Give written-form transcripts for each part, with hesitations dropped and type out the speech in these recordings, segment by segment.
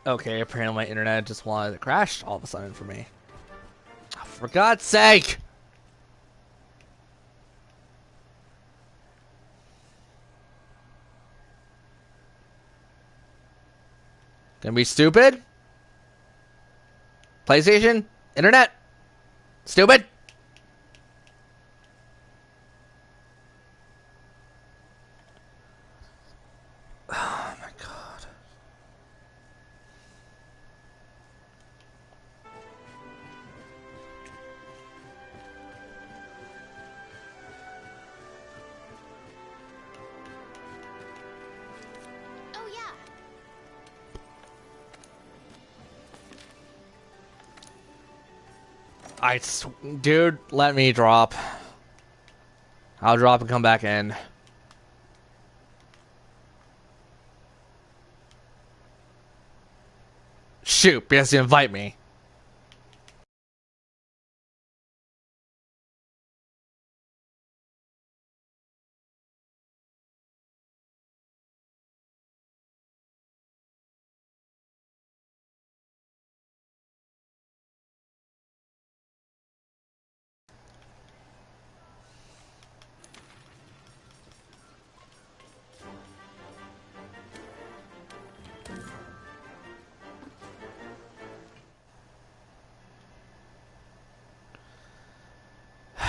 Okay, apparently my internet just wanted to crash all of a sudden for me. For God's sake! Gonna be stupid? PlayStation? Internet? Stupid? Oh my god. Oh yeah. Dude, let me drop. I'll drop and come back in. Shoot, because you invite me.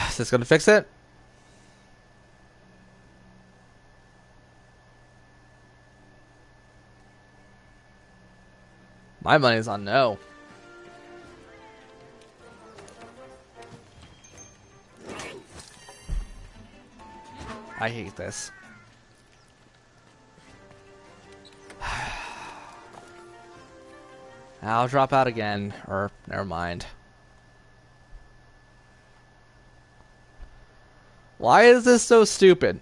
Is this gonna fix it? My money's on no. I hate this. I'll drop out again, or never mind. Why is this so stupid?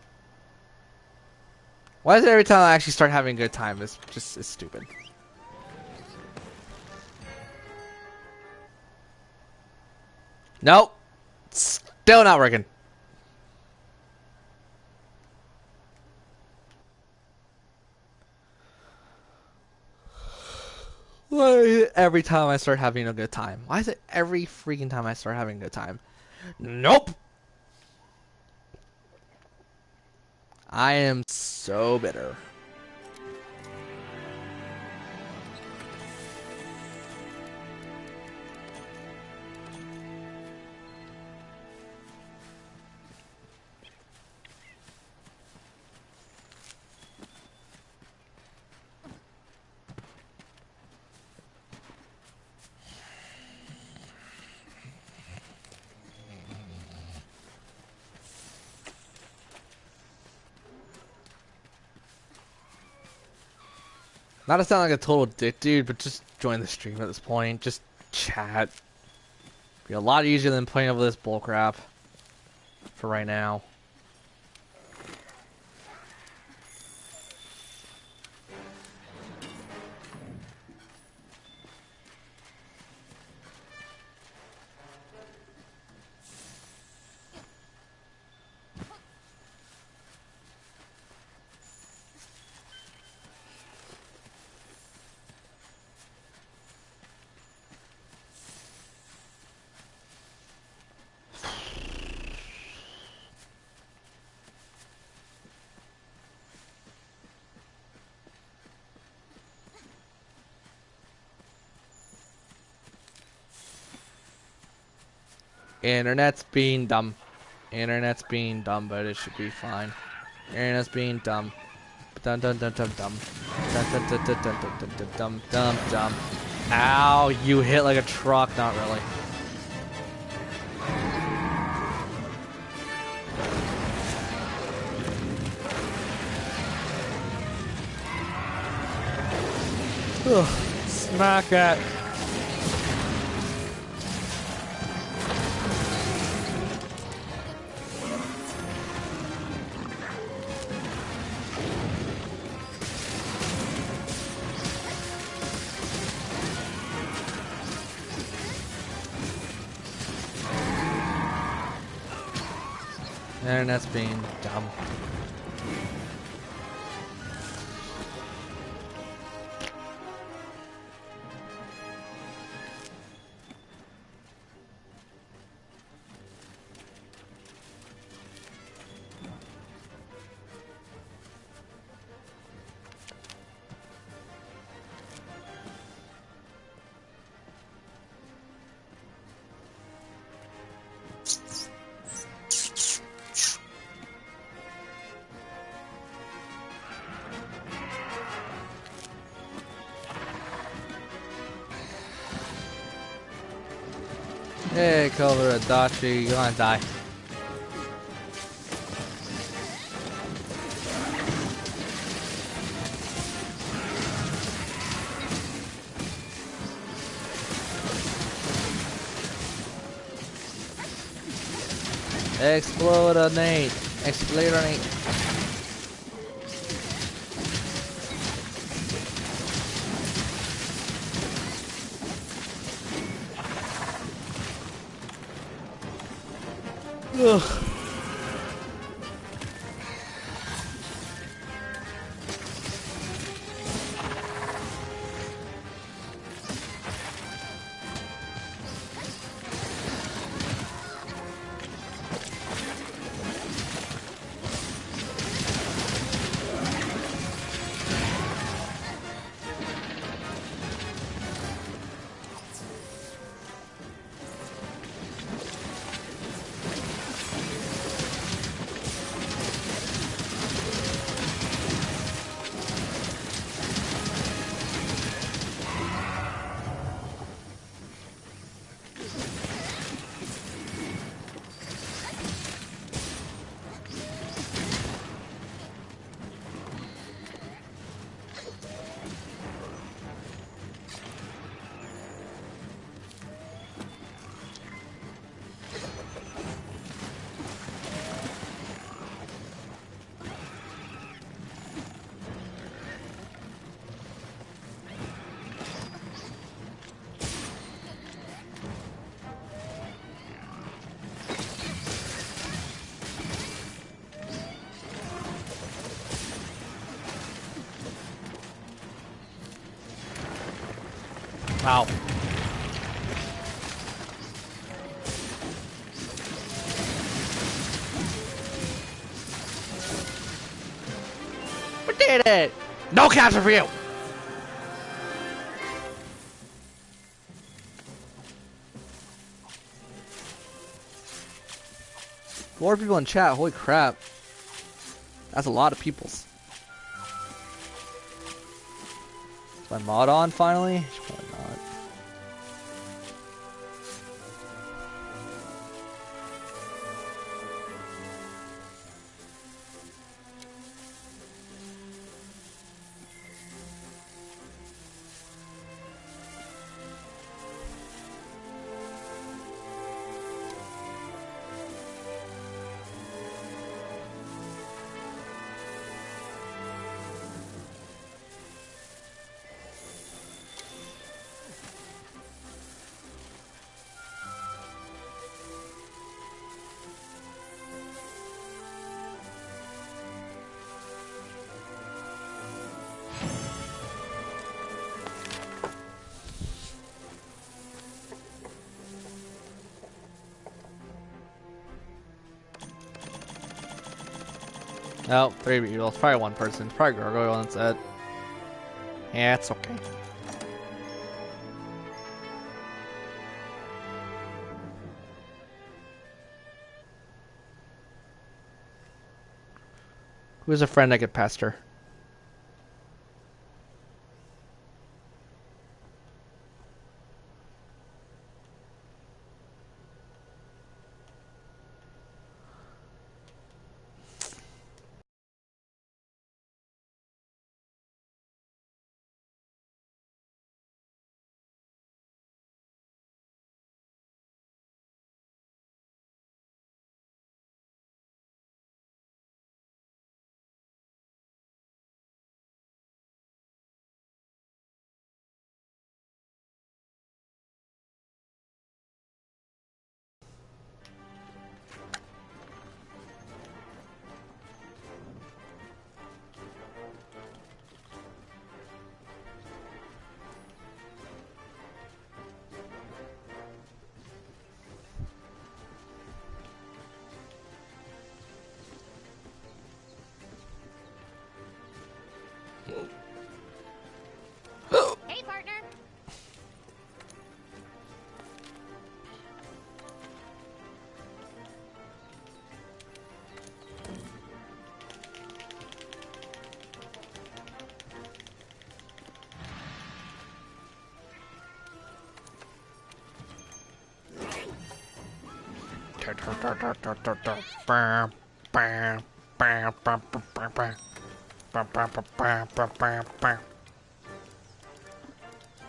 Why is it every time I actually start having a good time, it's stupid? Nope. Still not working. Why is it every time I start having a good time? Why is it every freaking time I start having a good time? Nope. I am so bitter. Not to sound like a total dick dude, but just join the stream at this point. Just chat. Be a lot easier than playing over this bullcrap. For right now. Internet's being dumb. Internet's being dumb, but it should be fine. Internet's being dumb. Dum dum dum dum dum. Dum dum dum dum dum dum dum dum dum dum. Ow, you hit like a truck, not really. Ugh, smack that. Internet's being dumb. Hey, Cobra Adachi, you're gonna die. Explodinate! Explodinate! Ugh. Wow. We did it! No capture for you! More people in chat, holy crap. That's a lot of peoples. Is my mod on finally? Probably not. No, 3 people. It's probably one person. It's probably Gargoyle instead. Yeah, it's okay. Who's a friend I could pester?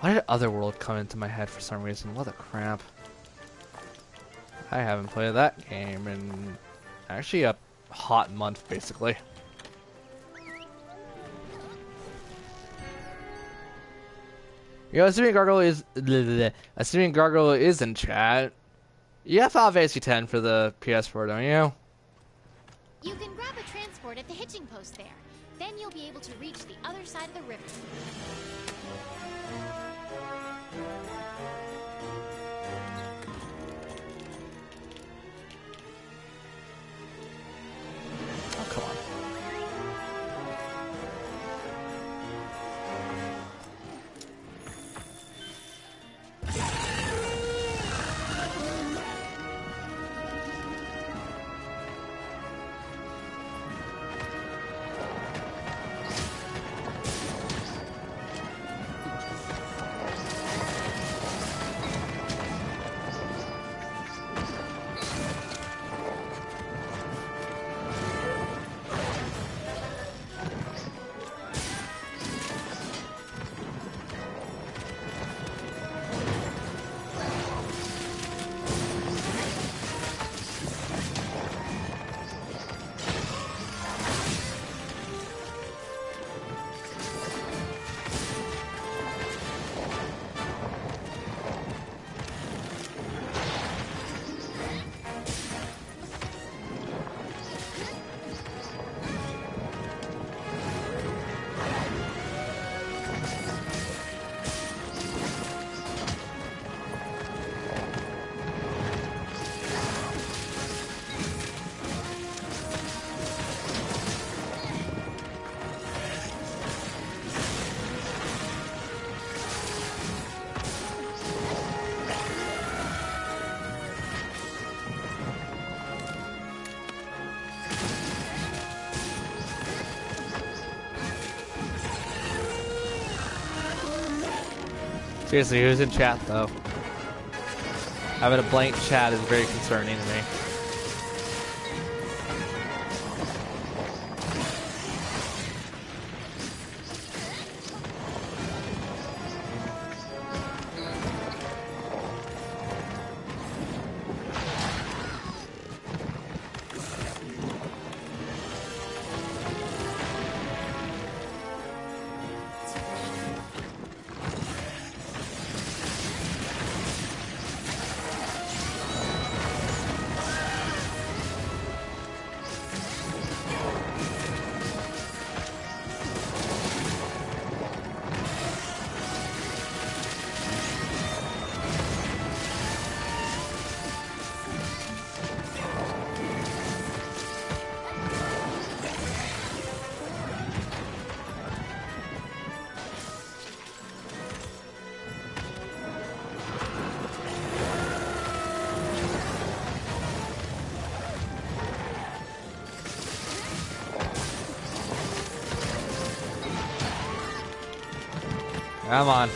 Why did Otherworld come into my head for some reason? What the crap. I haven't played that game in actually a hot month, basically. Assuming Gargoyle is in chat. You have Final Fantasy X for the PS4, don't you? You can grab a transport at the hitching post there. Then you'll be able to reach the other side of the river. Oh, come on. Seriously, who's in chat though? Having a blank chat is very concerning to me. Come on.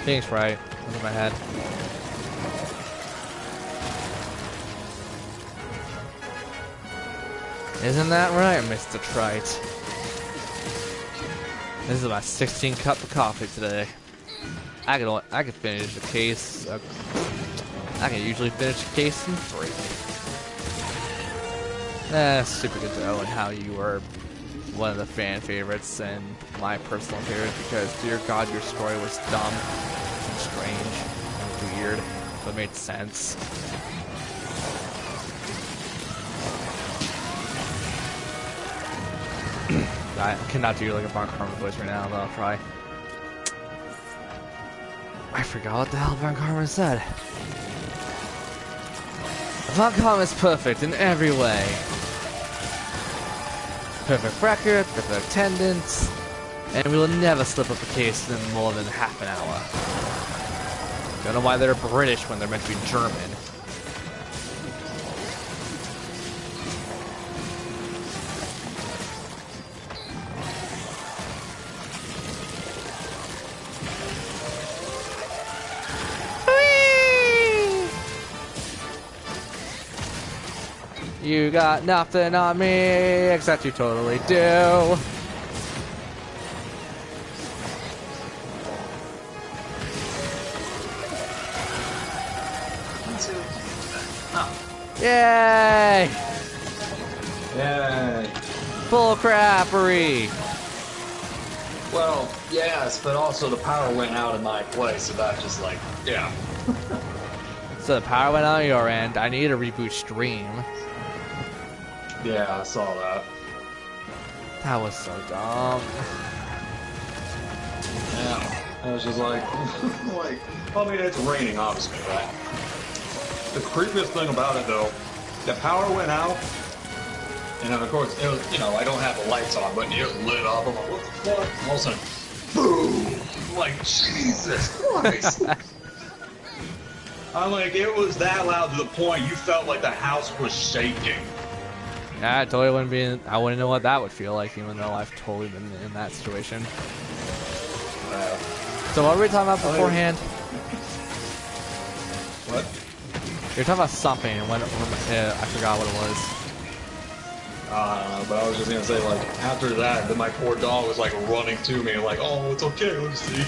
Phoenix Wright, under my head. Isn't that right, Mr. Trite? This is my 16th cup of coffee today. I could finish a case. I can usually finish a case in 3. That's super good to know, and how you were one of the fan favorites and my personal favorite, because dear God, your story was dumb and strange and weird, but it made sense. I cannot do like a Von Karma voice right now, though. I'll try. I forgot what the hell Von Karma said. Von Karma is perfect in every way. Perfect record, perfect attendance, and we will never slip up a case in more than half an hour. Don't know why they're British when they're meant to be German. You got nothing on me, except you totally do. Yay! Yay! Full crappery! Well, yes, but also the power went out in my place, so that just like, yeah. So the power went out on your end. I need to reboot stream. Yeah, I saw that. That was so dumb. Yeah, I was just like, like, I mean, it's raining, obviously, right? The creepiest thing about it, though, the power went out, and then, of course, it was, you know, I don't have the lights on, but it lit up. I'm like, what the fuck? And all of a sudden, boom! I'm like, Jesus Christ! I'm like, it was that loud to the point you felt like the house was shaking. Yeah, I totally wouldn't be. I wouldn't know what that would feel like, even though I've totally been in that situation. So what were we talking about beforehand? What? You're talking about something, and when I forgot what it was. I don't know, but I was just gonna say, like, after that, then my poor dog was like running to me, like, oh, it's okay, let me see.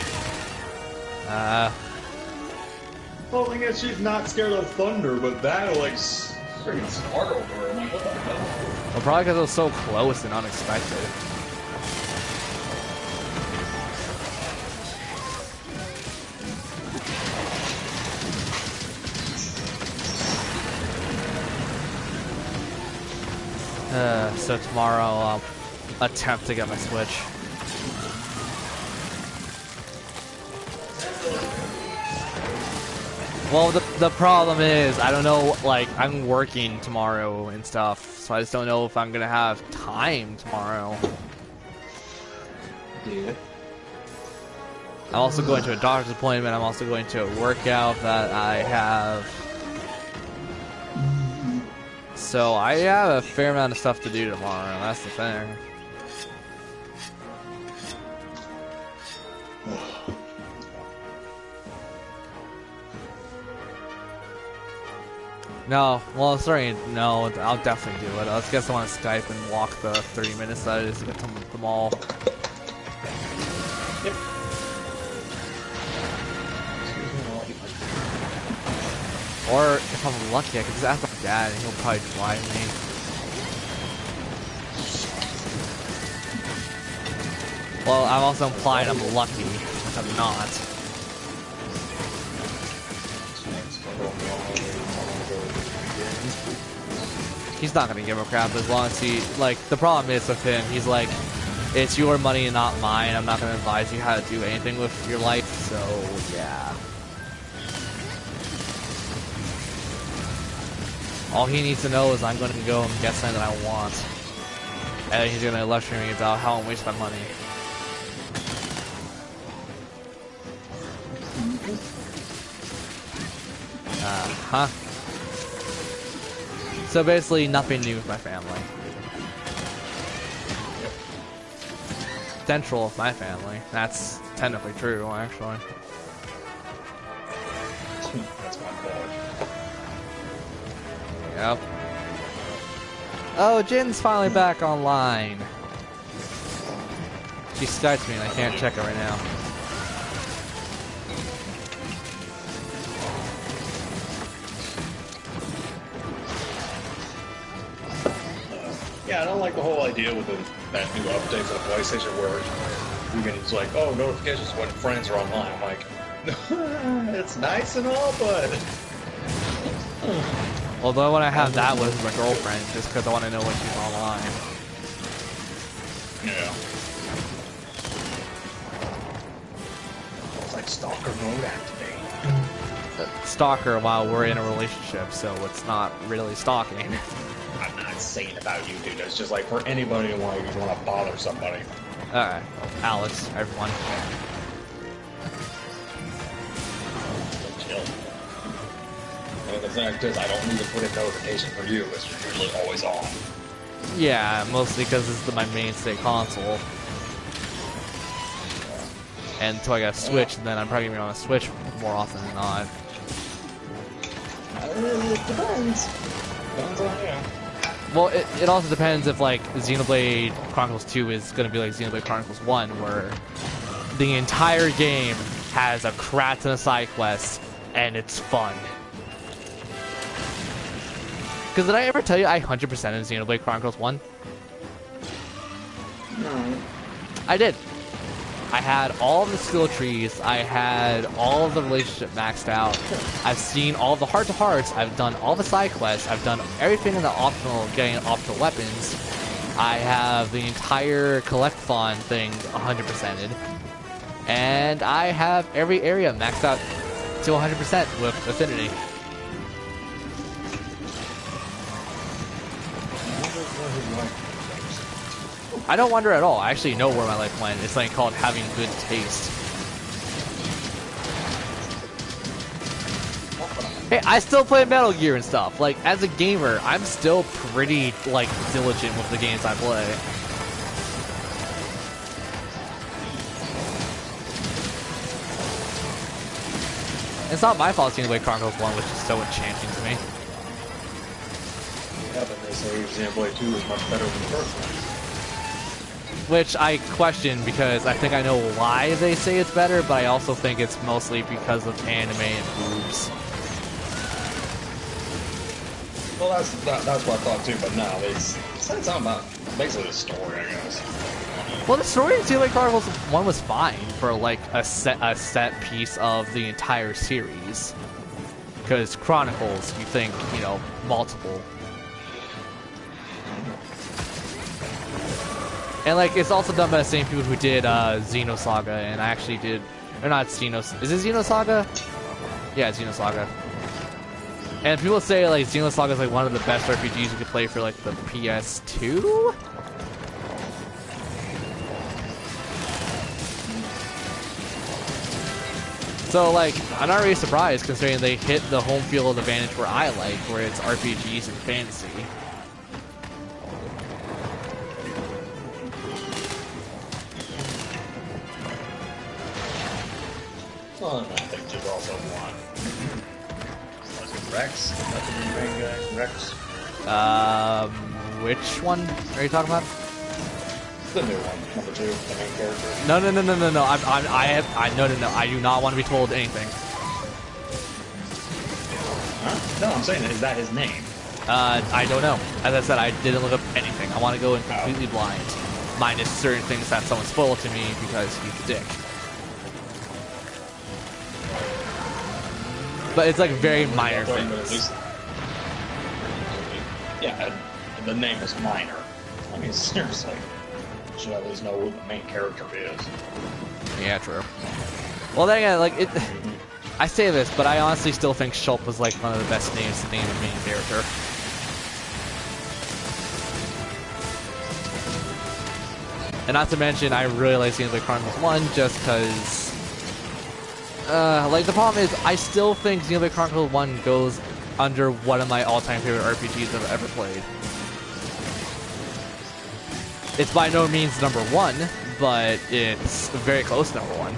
Well, I guess she's not scared of thunder, but that, like, freaking startled her. I'm like, what the hell? Well, probably because it was so close and unexpected. So tomorrow I'll attempt to get my Switch. Well, the problem is, I don't know, like, I'm working tomorrow and stuff, so I just don't know if I'm gonna have time tomorrow. Yeah. I'm also going to a doctor's appointment, I'm also going to a workout that I have. So I have a fair amount of stuff to do tomorrow, that's the thing. No, well, sorry, no, I'll definitely do it. Let's get someone on Skype and walk the 30 minutes that it is to get to the mall. Yep. Or if I'm lucky, I can just ask my dad and he'll probably drive me. Well, I'm also implying I'm lucky, which I'm not. He's not gonna give a crap as long as he, like, the problem is with him, he's like, it's your money and not mine, I'm not gonna advise you how to do anything with your life, so, yeah. All he needs to know is I'm gonna go and get something that I want. And he's gonna lecture me about how I'm wasting my money. Uh-huh. So basically, nothing new with my family. Central of my family. That's technically true, actually. That's my fault. Yep. Oh, Jin's finally back online. She Skypes me and I can't check it right now. Yeah, I don't like the whole idea with that new update for the PlayStation where you can, it's like, oh, notifications when friends are online. I'm like, it's nice and all, but... Although when I have that with my girlfriend, just because I want to know when she's online. Yeah. It's like Stalker mode activate. Stalker while we're in a relationship, so it's not really stalking. I'm not saying about you, dude. It's just like for anybody who like you want to bother somebody. Alright, Alex, everyone. Chill. And the fact is, I don't need to put a notification for you. It's usually always on. Yeah, mostly because this is my mainstay console. And until I got a Switch, then I'm probably gonna be on a Switch more often than not. It depends. Depends on you. Well, it also depends if, like, Xenoblade Chronicles 2 is going to be like Xenoblade Chronicles 1, where the entire game has a crap ton of side quests, and it's fun. Because did I ever tell you I 100% in Xenoblade Chronicles 1? No. I did. I had all the skill trees, I had all of the relationship maxed out, I've seen all the heart-to-hearts, I've done all the side quests, I've done everything in the optional, getting optional weapons, I have the entire collectathon thing 100%ed, and I have every area maxed out to 100% with Affinity. I don't wonder at all. I actually know where my life went. It's something called having good taste. Hey, I still play Metal Gear and stuff. Like, as a gamer, I'm still pretty, like, diligent with the games I play. It's not my fault Xenoblade Chronicles 1 was just so enchanting to me. Yeah, but they say Xenoblade 2 is much better than the first one. Which I question because I think I know why they say it's better, but I also think it's mostly because of anime and boobs. Well, that's what I thought too, but no, they said something about basically the story, I guess. Well, the story in Xenoblade Chronicles 1 was fine for like a set piece of the entire series. Because Chronicles, you think, you know, multiple. And like, it's also done by the same people who did Xenosaga, and I actually did, or not Xenos, is it Xenosaga? Yeah, Xenosaga. And people say like Xenosaga is like one of the best RPGs you could play for like the PS2? So like, I'm not really surprised considering they hit the home field advantage where I like, where it's RPGs and fantasy. Well, I think there's also one. Was it Rex? That's the main guy, Rex? Which one are you talking about? The new one, number 2, the main character. No. No. I do not want to be told anything. Huh? No, I'm saying, is that his name? I don't know. As I said, I didn't look up anything. I want to go in completely blind. Minus certain things that someone spoiled to me because he's a dick. But it's like very minor things. Yeah, the name is minor. I mean, seriously. Should at least know who the main character is. Yeah, true. Well, then again, like, I say this, but I honestly still think Shulk was like one of the best names to name a main character. And not to mention, I really like Xenoblade Chronicles 1 just because... like, the problem is, I still think Xenoblade Chronicles 1 goes under one of my all-time favorite RPGs I've ever played. It's by no means number 1, but it's very close to number 1.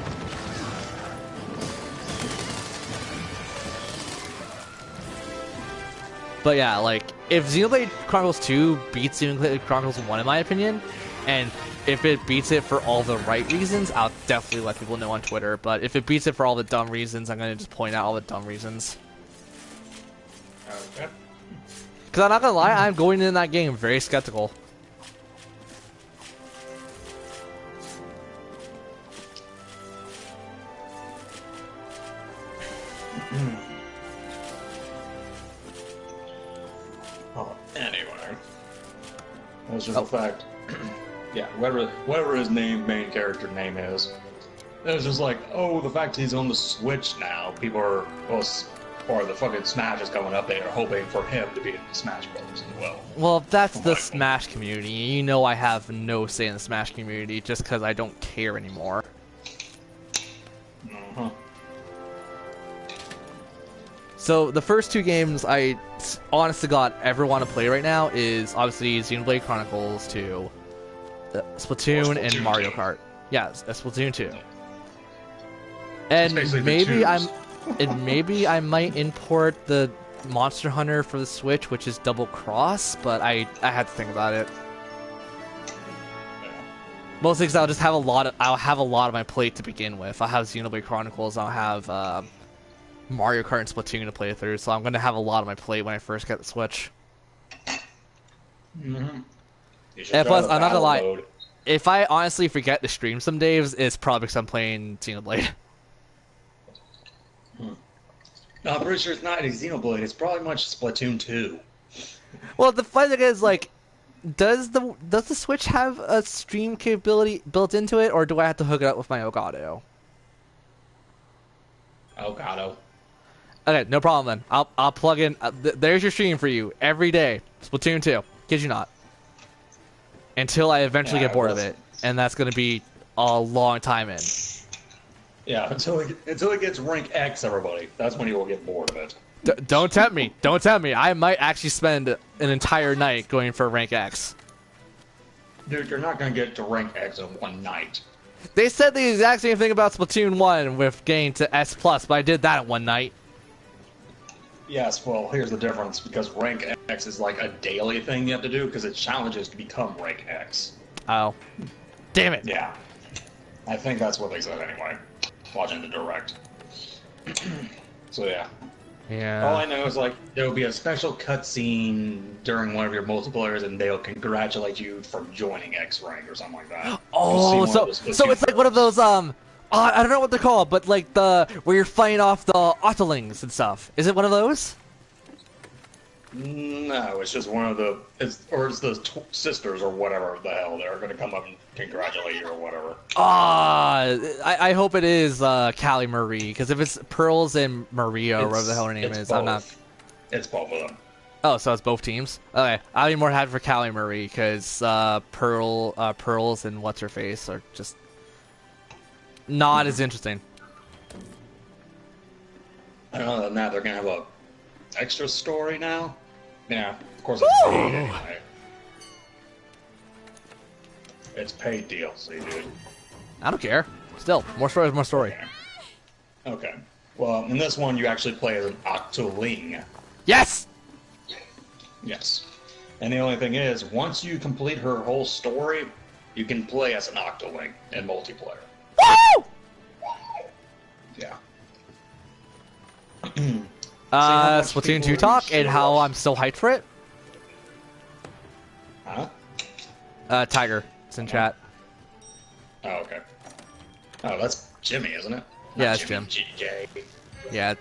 But yeah, like, if Xenoblade Chronicles 2 beats Xenoblade Chronicles 1 in my opinion, and if it beats it for all the right reasons, I'll definitely let people know on Twitter. But if it beats it for all the dumb reasons, I'm going to just point out all the dumb reasons. Okay. Because I'm not going to lie, I'm going into that game very skeptical. Oh, anyway. That's just a fact. yeah, whatever his main character name is. It was just like, oh, the fact he's on the Switch now, people are, or the fucking Smash is coming up, they are hoping for him to be in the Smash Bros. As well. Well, that's the Smash community. You know I have no say in the Smash community just because I don't care anymore. Uh-huh. So the first two games I honest to God ever want to play right now is obviously Xenoblade Chronicles 2, Splatoon, and Mario Kart. Yeah, Splatoon 2. And maybe I might import the Monster Hunter for the Switch, which is Double Cross, but I had to think about it. Yeah. Mostly because I'll have a lot of my plate to begin with. I'll have Xenoblade Chronicles, I'll have Mario Kart and Splatoon to play through, so I'm gonna have a lot on my plate when I first get the Switch. Mm-hmm. And plus, I'm not gonna lie, if I honestly forget to stream some days, it's probably because I'm playing Xenoblade. No, I'm pretty sure it's not a Xenoblade. It's probably much Splatoon 2. Well, the funny thing is, like, does the Switch have a stream capability built into it, or do I have to hook it up with my Elgato? Elgato. Okay, no problem then. I'll plug in. There's your stream for you every day. Splatoon 2. Kid you not. Until I eventually get bored of it, and that's gonna be a long time in. Yeah, until it gets rank X, everybody. That's when you will get bored of it. Don't tempt me. Don't tempt me. I might actually spend an entire night going for rank X. Dude, you're not gonna get to rank X in one night. They said the exact same thing about Splatoon 1 with getting to S+, but I did that in one night. Yes, well, here's the difference, because rank X is like a daily thing you have to do, because it challenges to become rank X. Oh. Damn it. Yeah. I think that's what they said anyway, watching the direct. So yeah. Yeah. All I know is, like, there will be a special cutscene during one of your multiplayers, and they'll congratulate you for joining X rank or something like that. Oh, so it's like one of those, I don't know what they're called, but like where you're fighting off the Octolings and stuff. Is it one of those? No, it's just one of the, it's the sisters or whatever the hell. They're going to come up and congratulate you or whatever. I hope it is Callie Marie, because if it's Pearls and Maria or whatever the hell her name is, both. I'm not. It's both of them. Oh, so it's both teams. Okay, I'll be more happy for Callie Marie because Pearls and what's her face are just not as interesting. Other than that, they're going to have a extra story now. Yeah, of course it's paid anyway. It's paid DLC, dude. I don't care. Still, more story is more story. Okay. Well, in this one, you actually play as an Octoling. Yes! Yes. And the only thing is, once you complete her whole story, you can play as an Octoling in multiplayer. Woo! Yeah. Splatoon 2 talk and how I'm so hyped for it. Huh? Tiger. It's in chat. Oh, okay. Oh, that's Jimmy, isn't it? Yeah, Not it's Jim. Jay. Yeah.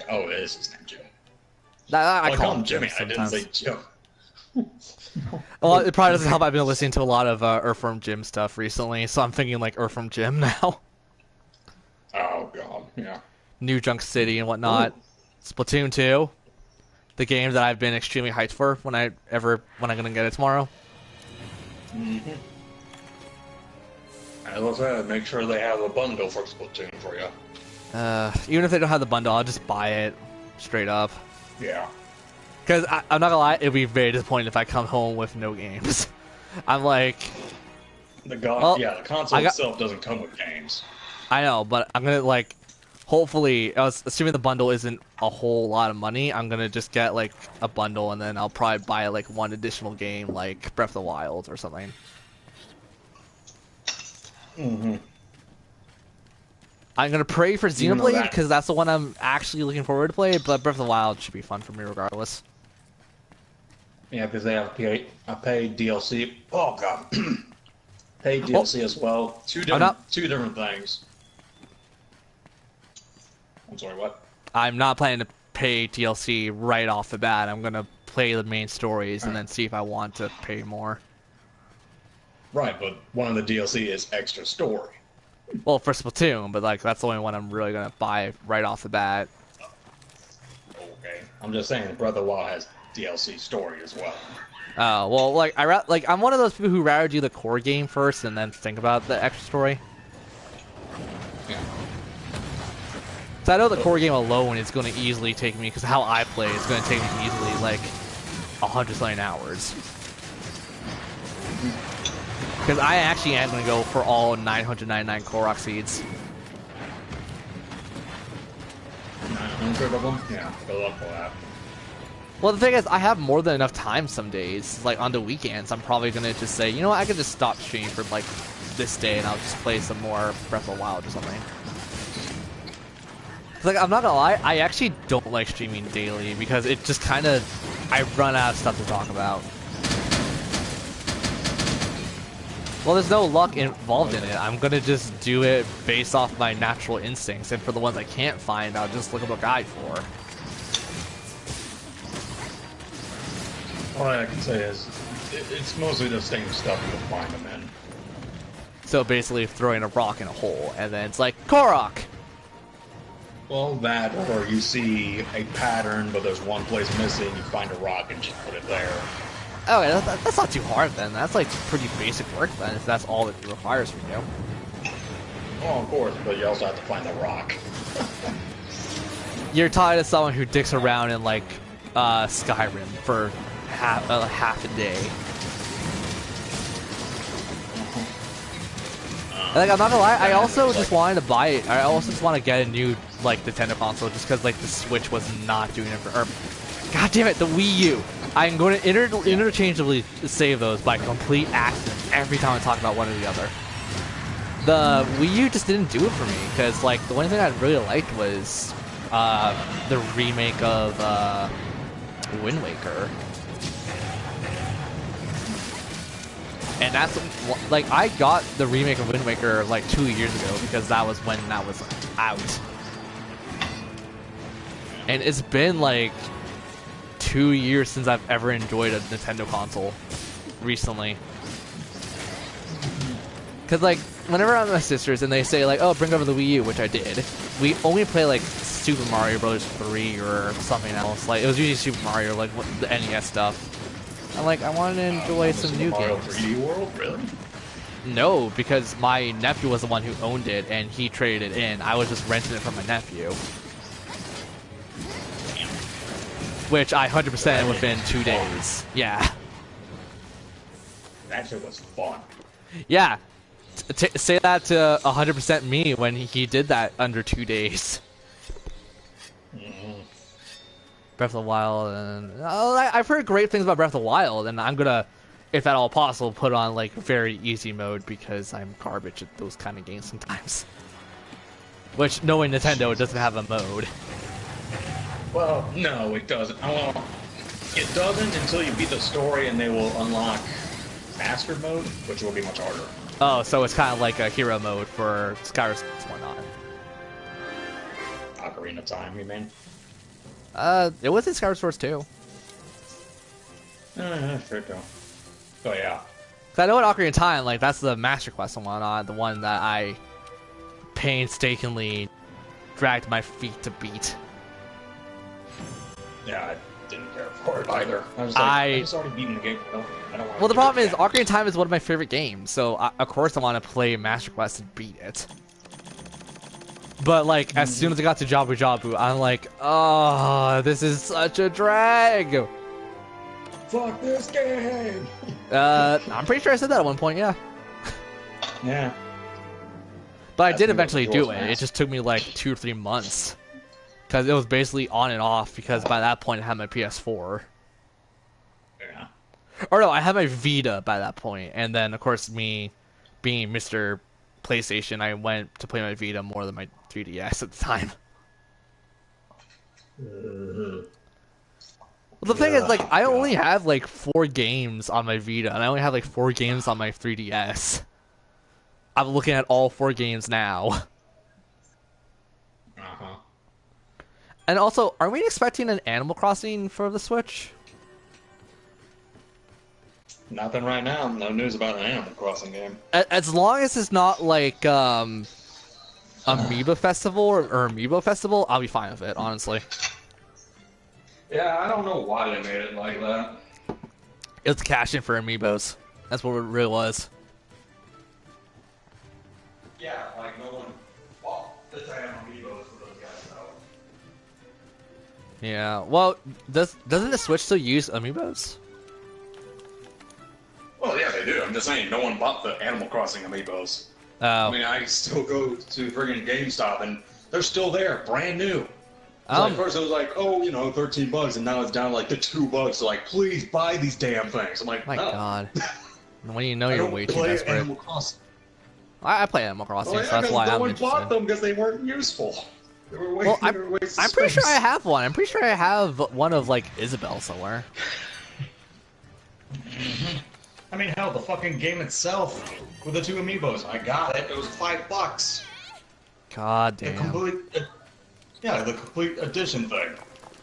Oh, it is his name, Jim. I Well, call him Jimmy. I sometimes. didn't say Jim. Well, it probably doesn't help. I've been listening to a lot of Earthworm Jim stuff recently, so I'm thinking like Earthworm Jim now. Oh, God. Yeah. New Junk City and whatnot. Ooh. Splatoon 2, the game that I've been extremely hyped for when I'm gonna get it tomorrow. Mm-hmm. As I said, make sure they have a bundle for Splatoon for you. Even if they don't have the bundle, I'll just buy it straight up. Yeah. Because I'm not gonna lie, it'd be very disappointing if I come home with no games. I'm like, The console itself doesn't come with games. I know, but I'm gonna like, hopefully, assuming the bundle isn't a whole lot of money, I'm gonna just get like a bundle and then I'll probably buy like one additional game, like Breath of the Wild or something. Mm-hmm. I'm gonna pray for Xenoblade because that's the one I'm actually looking forward to play, but Breath of the Wild should be fun for me regardless. Yeah, because they have a paid DLC. Oh, God. Paid DLC as well. Two different things. I'm sorry, what? I'm not planning to pay DLC right off the bat. I'm gonna play the main stories and then see if I want to pay more. Right, but one of the DLC is extra story. Well, for Splatoon, but like that's the only one I'm really gonna buy right off the bat. Okay, I'm just saying Breath of the Wild has DLC story as well. Well, like I'm one of those people who rather do the core game first and then think about the extra story. Yeah. So I know the core game alone is going to easily take me, because how I play is going to take me easily like 100 something hours. Because I actually am going to go for all 999 Korok seeds. 900 of them? Yeah, good luck with that. Well, the thing is, I have more than enough time some days. Like, on the weekends, I'm probably going to just say, you know what, I could just stop streaming for, like, this day, and I'll just play some more Breath of the Wild or something. Like, I'm not gonna lie, I actually don't like streaming daily, because it just kind of... I run out of stuff to talk about. Well, there's no luck involved in it. I'm gonna just do it based off my natural instincts, and for the ones I can't find, I'll just look up a guide for. All I can say is, it's mostly the same stuff you'll find them in. So basically throwing a rock in a hole, and then it's like, Korok! Well, that, or you see a pattern, but there's one place missing, you find a rock and just put it there. Okay, that's not too hard then. That's like pretty basic work then, if that's all it requires from you. Oh, of course, but you also have to find the rock. You're talking to someone who dicks around in like Skyrim for half a day. Like, I'm not gonna lie, I also just wanted to buy it. I also just want to get a new like Nintendo console, just because like the Switch was not doing it for. God damn it, the Wii U! I'm going to interchangeably save those by complete accident every time I talk about one or the other. The Wii U just didn't do it for me, because like the one thing I really liked was the remake of Wind Waker. And that's, like, I got the remake of Wind Waker like 2 years ago, because that was when that was out. And it's been like 2 years since I've ever enjoyed a Nintendo console recently. Cause like, whenever I'm with my sisters and they say like, oh, bring over the Wii U, which I did, we only play like Super Mario Bros. 3 or something else. Like, it was usually Super Mario, like the NES stuff. I'm like, I wanted to enjoy some new Mario games. 3D World, really? No, because my nephew was the one who owned it, and he traded it in. I was just renting it from my nephew. Which I 100% within 2 days. Yeah. That shit was fun. Yeah. Say that to 100% me when he did that under 2 days. Breath of the Wild, and I've heard great things about Breath of the Wild, and I'm gonna, if at all possible, put on like very easy mode, because I'm garbage at those kind of games sometimes. Which, knowing Nintendo, it doesn't have a mode. Well, no, it doesn't. Well, it doesn't until you beat the story, and they will unlock Master Mode, which will be much harder. Oh, so it's kind of like a hero mode for Skyward Sword and whatnot. Ocarina of Time, you mean? It was in Skyward Sword too. Sure do. Oh, yeah. Cause I know in Ocarina of Time, like, that's the Master Quest and whatnot, the one that I painstakingly dragged my feet to beat. Yeah, I didn't care for it either. I was like, I just already beaten the game. I don't want Well, the problem is, Ocarina of Time is one of my favorite games, so of course I want to play Master Quest and beat it. But, like, as soon as I got to Jabu Jabu, I'm like, oh, this is such a drag! Fuck this game! I'm pretty sure I said that at one point, yeah. Yeah. But I did eventually do it. It just took me like 2 or 3 months. Because it was basically on and off, because by that point I had my PS4. Yeah. Or no, I had my Vita by that point. And then, of course, me being Mr. PlayStation, I went to play my Vita more than my 3DS at the time. Well, the thing is, like, I only have like 4 games on my Vita, and I only have like 4 games on my 3DS. I'm looking at all 4 games now. Uh-huh. And also, are we expecting an Animal Crossing for the Switch? Nothing right now. No news about an Animal Crossing game. As long as it's not like Amiibo Festival or Amiibo Festival, I'll be fine with it, honestly. Yeah, I don't know why they made it like that. It's cash in for Amiibos. That's what it really was. Yeah, like no one bought the damn Amiibos for those guys, though. Yeah. Well, doesn't the Switch still use Amiibos? Well, yeah, they do. I'm just saying, no one bought the Animal Crossing Amiibos. I mean, I still go to friggin' GameStop and they're still there, brand new. Like first it was like, oh, you know, $13, and now it's down to like the $2. So like, please buy these damn things. I'm like, my no. God. When you know I you're don't way too play desperate. Animal Crossing. I play Animal Crossing, Oh, yeah, so that's why no I'm one interested. bought them because they weren't useful. They were way, Well, they were wasted I'm pretty sure I space. have one. I'm pretty sure I have one of like Isabelle somewhere. I mean, hell, the fucking game itself with the 2 Amiibos, I got it. It was $5. God The damn. the complete edition thing.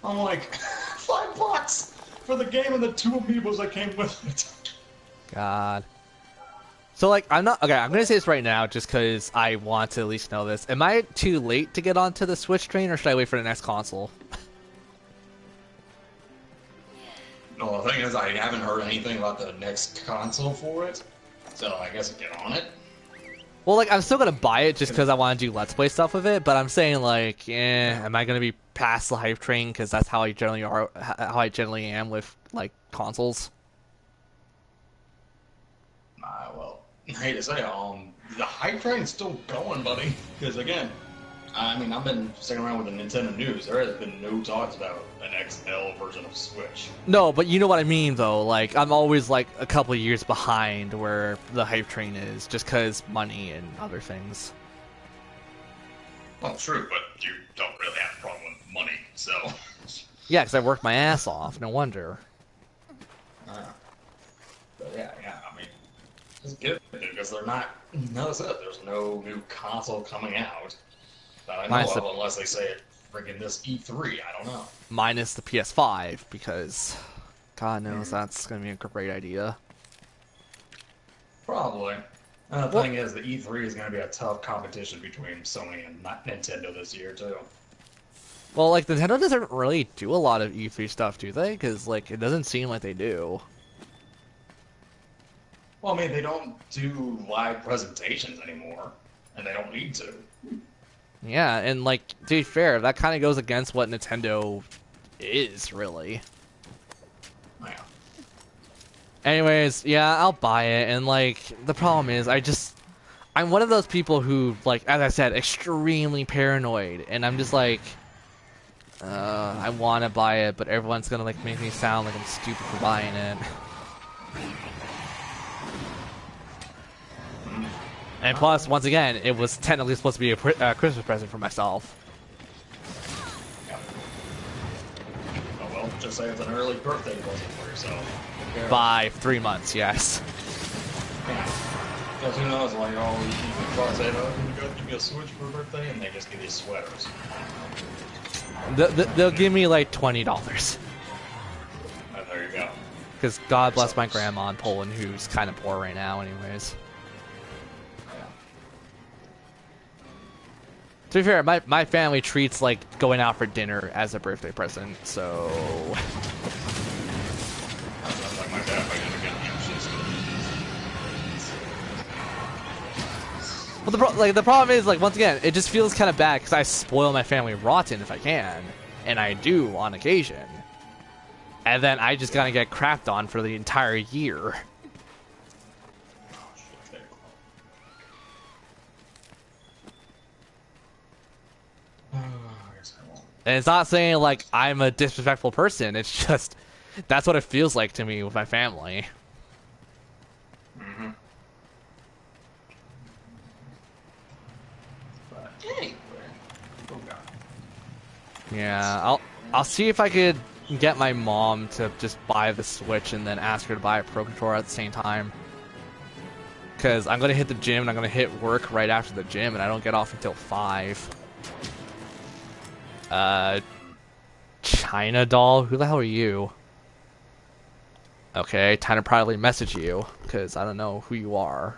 I'm like, $5 for the game and the 2 Amiibos that came with it. God. So like, I'm gonna say this right now just because I want to at least know this. Am I too late to get onto the Switch train, or should I wait for the next console? No, the thing is, I haven't heard anything about the next console for it, so I guess I get on it. Well, like, I'm still gonna buy it just because I want to do Let's Play stuff with it, but I'm saying like, am I gonna be past the hype train because that's how I generally am with like consoles? Well, I hate to say it, the hype train's still going, buddy. Because again, I mean, I've been sticking around with the Nintendo news. There has been no talks about an XL version of Switch. No, but you know what I mean, though. Like, I'm always like a couple of years behind where the hype train is, just because money and other things. Well, true, but you don't really have a problem with money, so. Yeah, because I worked my ass off. No wonder. But yeah, I mean, it's good because they're not. No, there's no new console coming out that I know of, unless they say it friggin' this E3. I don't know. Minus the PS5, because God knows that's gonna be a great idea. Probably. And the thing is, the E3 is going to be a tough competition between Sony and Nintendo this year, too. Well, like, Nintendo doesn't really do a lot of E3 stuff, do they? Because, like, it doesn't seem like they do. Well, I mean, they don't do live presentations anymore, and they don't need to. Yeah, and, like, to be fair, that kind of goes against what Nintendo is, really. Yeah. Anyways, yeah, I'll buy it, and, like, the problem is, I'm one of those people who, like, as I said, extremely paranoid, and I'm just like, I want to buy it, but everyone's gonna, like, make me sound like I'm stupid for buying it. And plus, once again, it was technically supposed to be a Christmas present for myself. Yeah. Oh, well, just say it's an early birthday present for yourself. By 3 months, yes. Yeah. Because who knows, like, all these people say, oh, you got to give me a Switch for birthday, and they just give you sweaters. They'll give me like $20. And there you go. Because God bless my grandma in Poland, who's kind of poor right now, anyways. Yeah. To be fair, my family treats like going out for dinner as a birthday present, so. Sounds like my dad, I never get Well, the problem is, like, once again, it just feels kind of bad because I spoil my family rotten if I can, and I do on occasion, and then I just gotta get crapped on for the entire year. And it's not saying like I'm a disrespectful person. It's just that's what it feels like to me with my family. Mm-hmm. But anyway, Yeah, I'll see if I could get my mom to just buy the Switch and then ask her to buy a Pro Controller at the same time. Because I'm gonna hit the gym and I'm gonna hit work right after the gym, and I don't get off until 5. China Doll, who the hell are you? Okay, time to probably message you, because I don't know who you are.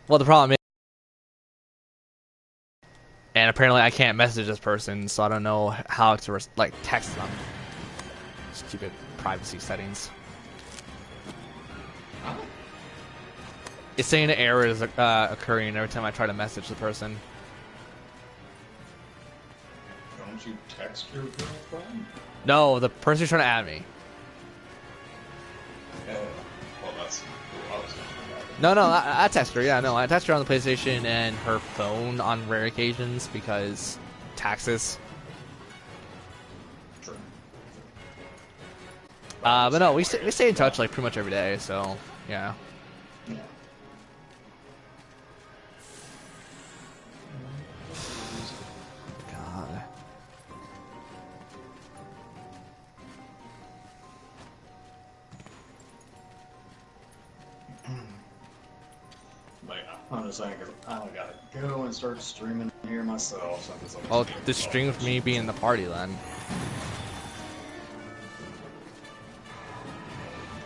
Well, the problem is, and apparently I can't message this person, so I don't know how to like text them. Stupid privacy settings. It's saying an error is occurring every time I try to message the person. Don't you text your girlfriend? No, the person who's trying to add me. Well, that's who I was talking about. No, I text her. Yeah, no, I text her on the PlayStation and her phone on rare occasions because taxes. True. But no, we stay in touch like pretty much every day. So yeah. Yeah. God. But yeah, I'm just saying, because I gotta go and start streaming here myself. So it's like, Oh, this stream with me being in the party then.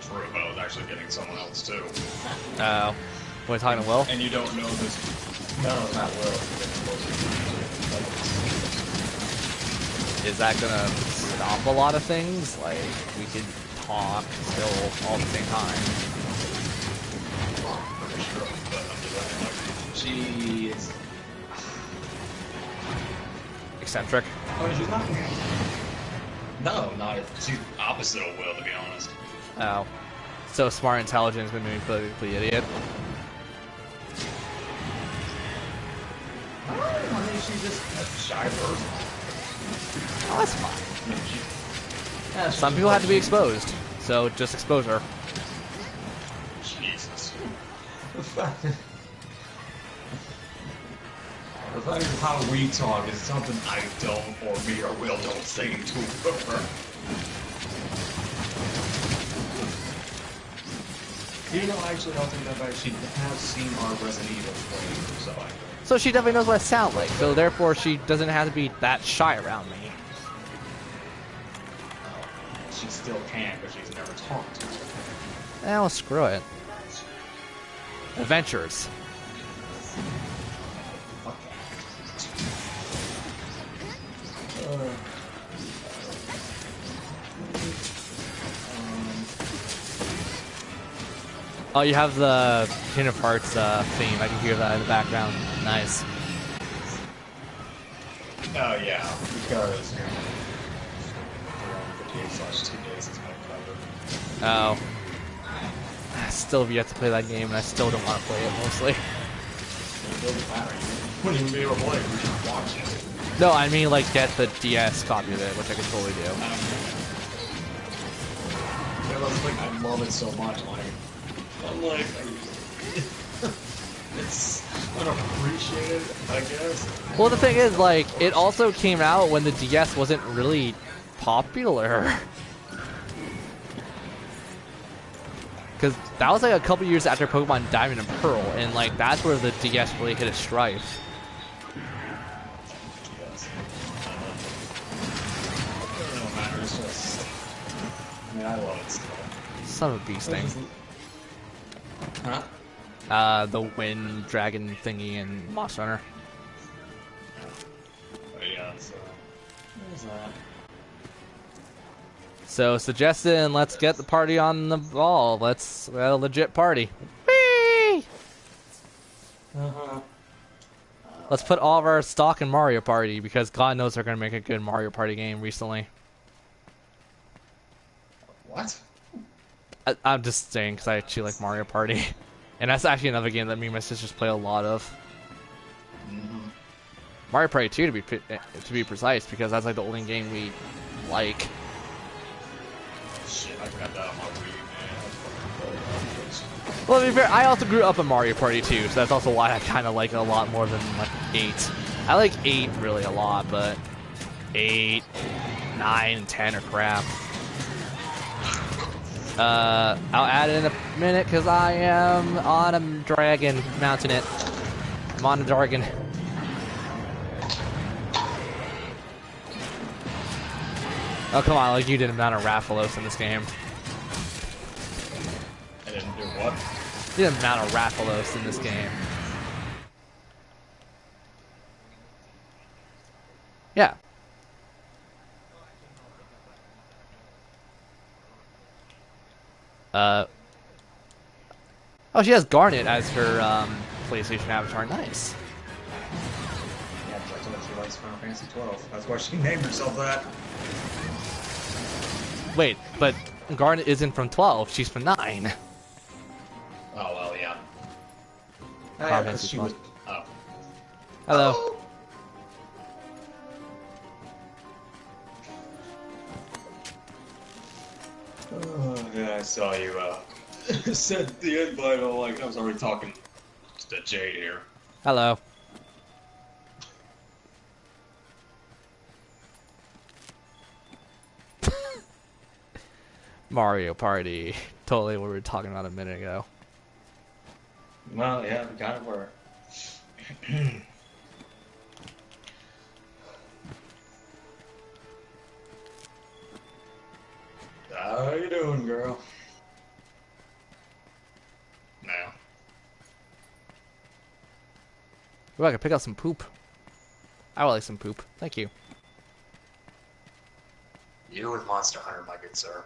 True, but I was actually getting someone else too. Oh, we're talking to Will. And you don't know this. No, it's not Will. Is that gonna stop a lot of things? Like we could talk still all at the same time. Pretty sure, but I'm just saying, like, she is. Eccentric. Oh, she's not. No, not. She's opposite of Will, to be honest. Oh, so smart, intelligent is gonna make me politically idiot. I mean, she's just a shy person. Oh, that's fine. Some people have to be exposed, so just expose her. Jesus. The fact is how we talk is something I don't, or me or Will don't say to her. You know, actually, I'll take that back. She has seen our Resident Evil playthrough, so I. So she definitely knows what I sound like, so therefore she doesn't have to be that shy around me. She still can, but she's never talked to her. Well, screw it. Adventures. Fuck Oh, you have the Kingdom Hearts theme. I can hear that in the background. Nice. Oh, yeah, because 58/2 days is my cover. Oh. I still have yet to play that game, and I still don't want to play it, mostly. It doesn't matter. You wouldn't even be able to play it. You just watch it. No, I mean, like, get the DS copy of it, which I could totally do. Yeah, that's like, I love it so much. Like, I'm like, it's unappreciated, I guess. Well, the thing is, like, it also came out when the DS wasn't really popular. Because that was like a couple years after Pokemon Diamond and Pearl, and like that's where the DS really hit its stride. Yes. It doesn't matter, it's just, I mean, I love it still. Son of a bee sting. Huh? The wind dragon thingy in Monster Hunter. But yeah, so, there's that. So suggesting, let's get the party on the ball. Let's a legit party. Whee! Uh-huh. Let's put all of our stock in Mario Party because God knows they're gonna make a good Mario Party game recently. What? I'm just saying because I actually like Mario Party, and that's actually another game that me and my sisters play a lot of. Mm-hmm. Mario Party 2 to be precise, because that's like the only game we like. Shit, I forgot that on my Wii, man. Well, to be fair, I also grew up in Mario Party 2, so that's also why I kind of like it a lot more than like 8. I like 8 really a lot, but 8, 9, and 10 are crap. I'll add it in a minute because I am on a dragon, mounting it. I'm on a dragon. Oh, come on, like you didn't mount a Rathalos in this game. I didn't do what? You didn't mount a Rathalos in this game. Yeah. Oh, she has Garnet as her PlayStation avatar. Nice. Yeah, that's what she likes Final Fantasy 12. That's why she named herself that. Wait, but Garnet isn't from 12. She's from 9. Oh, well, yeah. Final Because Fantasy she 12. was... Oh. Hello. Oh, yeah, I saw you, sent the invite. I'm like, I was already talking to Jade here. Hello. Mario Party. Totally what we were talking about a minute ago. Well, yeah, we kind of were. How you doing, girl? Now. Ooh, I can pick up some poop. I would like some poop. Thank you. You with Monster Hunter, my good sir.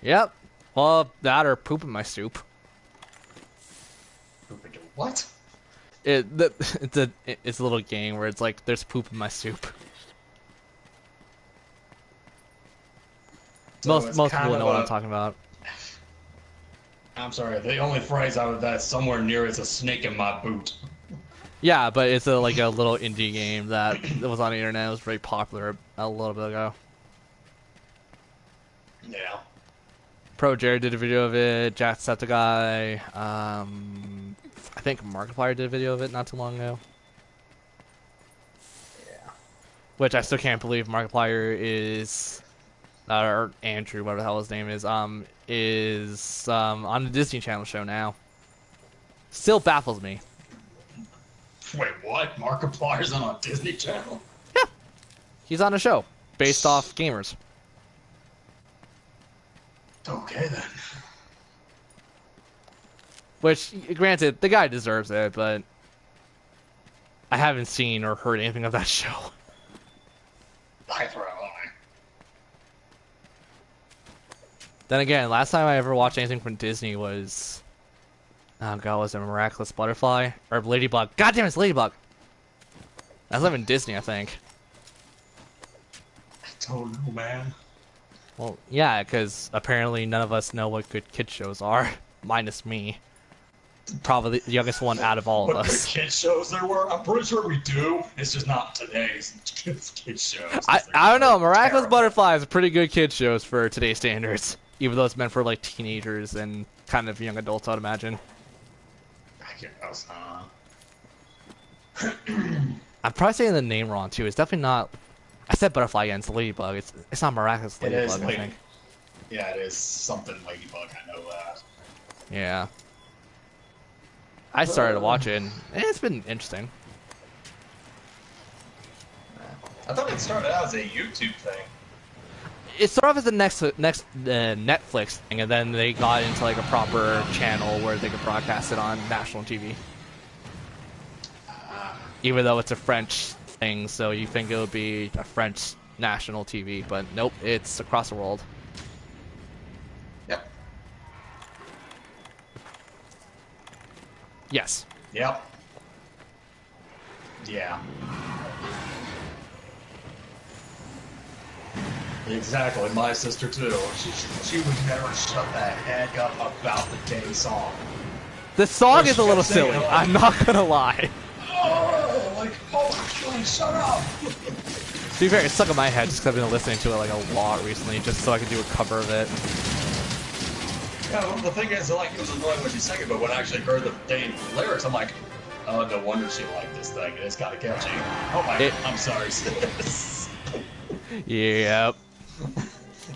Yep. Well, that or poop in my soup. Poop into what? It's a little game where it's like there's poop in my soup. So most people kind know of what I'm talking about. I'm sorry, the only phrase I would that's somewhere near is a snake in my boot. Yeah, but it's like a little indie game that was on the internet. It was very popular a little bit ago. Yeah. Pro Jared did a video of it. Jacksepticeye. I think Markiplier did a video of it not too long ago. Yeah. Which I still can't believe Markiplier is, or Andrew, whatever the hell his name is on the Disney Channel show now. Still baffles me. Wait, what? Markiplier's on a Disney Channel? Yeah, he's on a show based off gamers. Okay then. Which, granted, the guy deserves it, but I haven't seen or heard anything of that show. I throw on. Then again, last time I ever watched anything from Disney was, oh god, was it Miraculous Butterfly or Ladybug? God damn, it's Ladybug. That's not even Disney, I think. I don't know, man. Well, yeah, because apparently none of us know what good kid shows are, minus me. Probably the youngest one out of all of What us. good kid shows there were? I'm pretty sure we do. It's just not today's kid shows. I don't know. Miraculous Terrible. Butterfly is a pretty good kid shows for today's standards, even though it's meant for like teenagers and kind of young adults, I'd imagine. I guess, I'm probably saying the name wrong too. It's definitely not. I said Butterfly against Ladybug. It's not Miraculous It is Ladybug, I think. Yeah, it is something Ladybug. I know that. Yeah. I started watching. It's been interesting. I thought it started out as a YouTube thing. It started off as the next Netflix thing, and then they got into like a proper channel where they could broadcast it on national TV. Even though it's a French thing, so you think it would be a French national TV, but nope, it's across the world. Yep. Yes. Yep. Yeah. Exactly, my sister too. She would never shut that heck up about the dang song. The song Or is she a little kept singing silly. it like- I'm not gonna lie. Oh, like, oh, God, shut up! To be fair, it's stuck in my head just because I've been listening to it like a lot recently, just so I could do a cover of it. Yeah, well, the thing is, like, it was annoying when she sang it, but when I actually heard the dang lyrics, I'm like, oh, no wonder she liked this thing. It's kind of catchy. Oh my, I'm sorry, sis. Yep.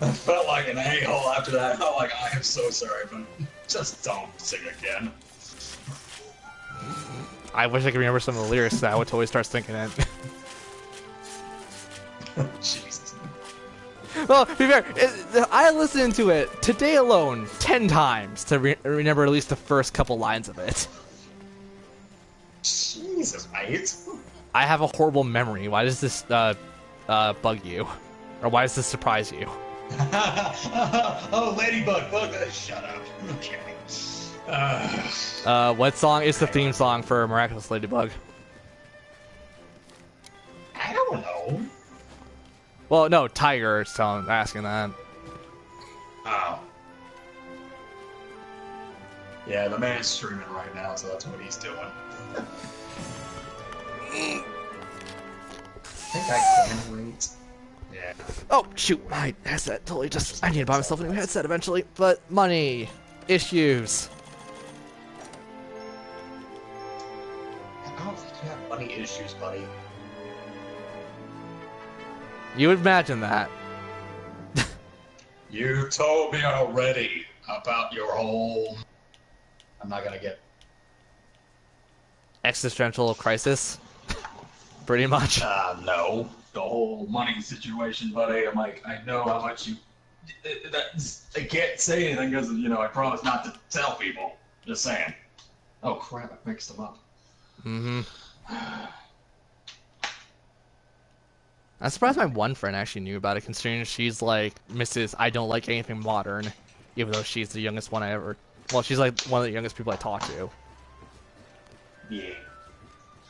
I felt like an a-hole after that. I felt like, I am so sorry, but just don't sing again. I wish I could remember some of the lyrics. That I would totally start thinking it. Jesus. Well, to be fair, I listened to it today alone 10 times to remember at least the first couple lines of it. Jesus, mate. I have a horrible memory. Why does this bug you? Or why does this surprise you? Oh, Ladybug, bug. Shut up. Okay. What song is the theme song for Miraculous Ladybug? I don't know. Well, no, Tiger is asking that. Oh. Yeah, the man's streaming right now, so that's what he's doing. I think I can wait. Yeah. Oh, shoot, my headset totally just... I need to buy myself a new headset eventually, but money, issues. I don't think you have money issues, buddy. You would imagine that. You told me already about your whole... I'm not gonna get... Existential crisis? Pretty much. No. The whole money situation, buddy. I'm like, I know how much you... I can't say anything because, you know, I promised not to tell people. Just saying. Oh, crap, I mixed them up. Mm-hmm. I'm surprised my one friend actually knew about it, considering she's like Mrs. I don't like anything modern, even though she's the youngest one I ever... Well, she's like one of the youngest people I talk to. Yeah.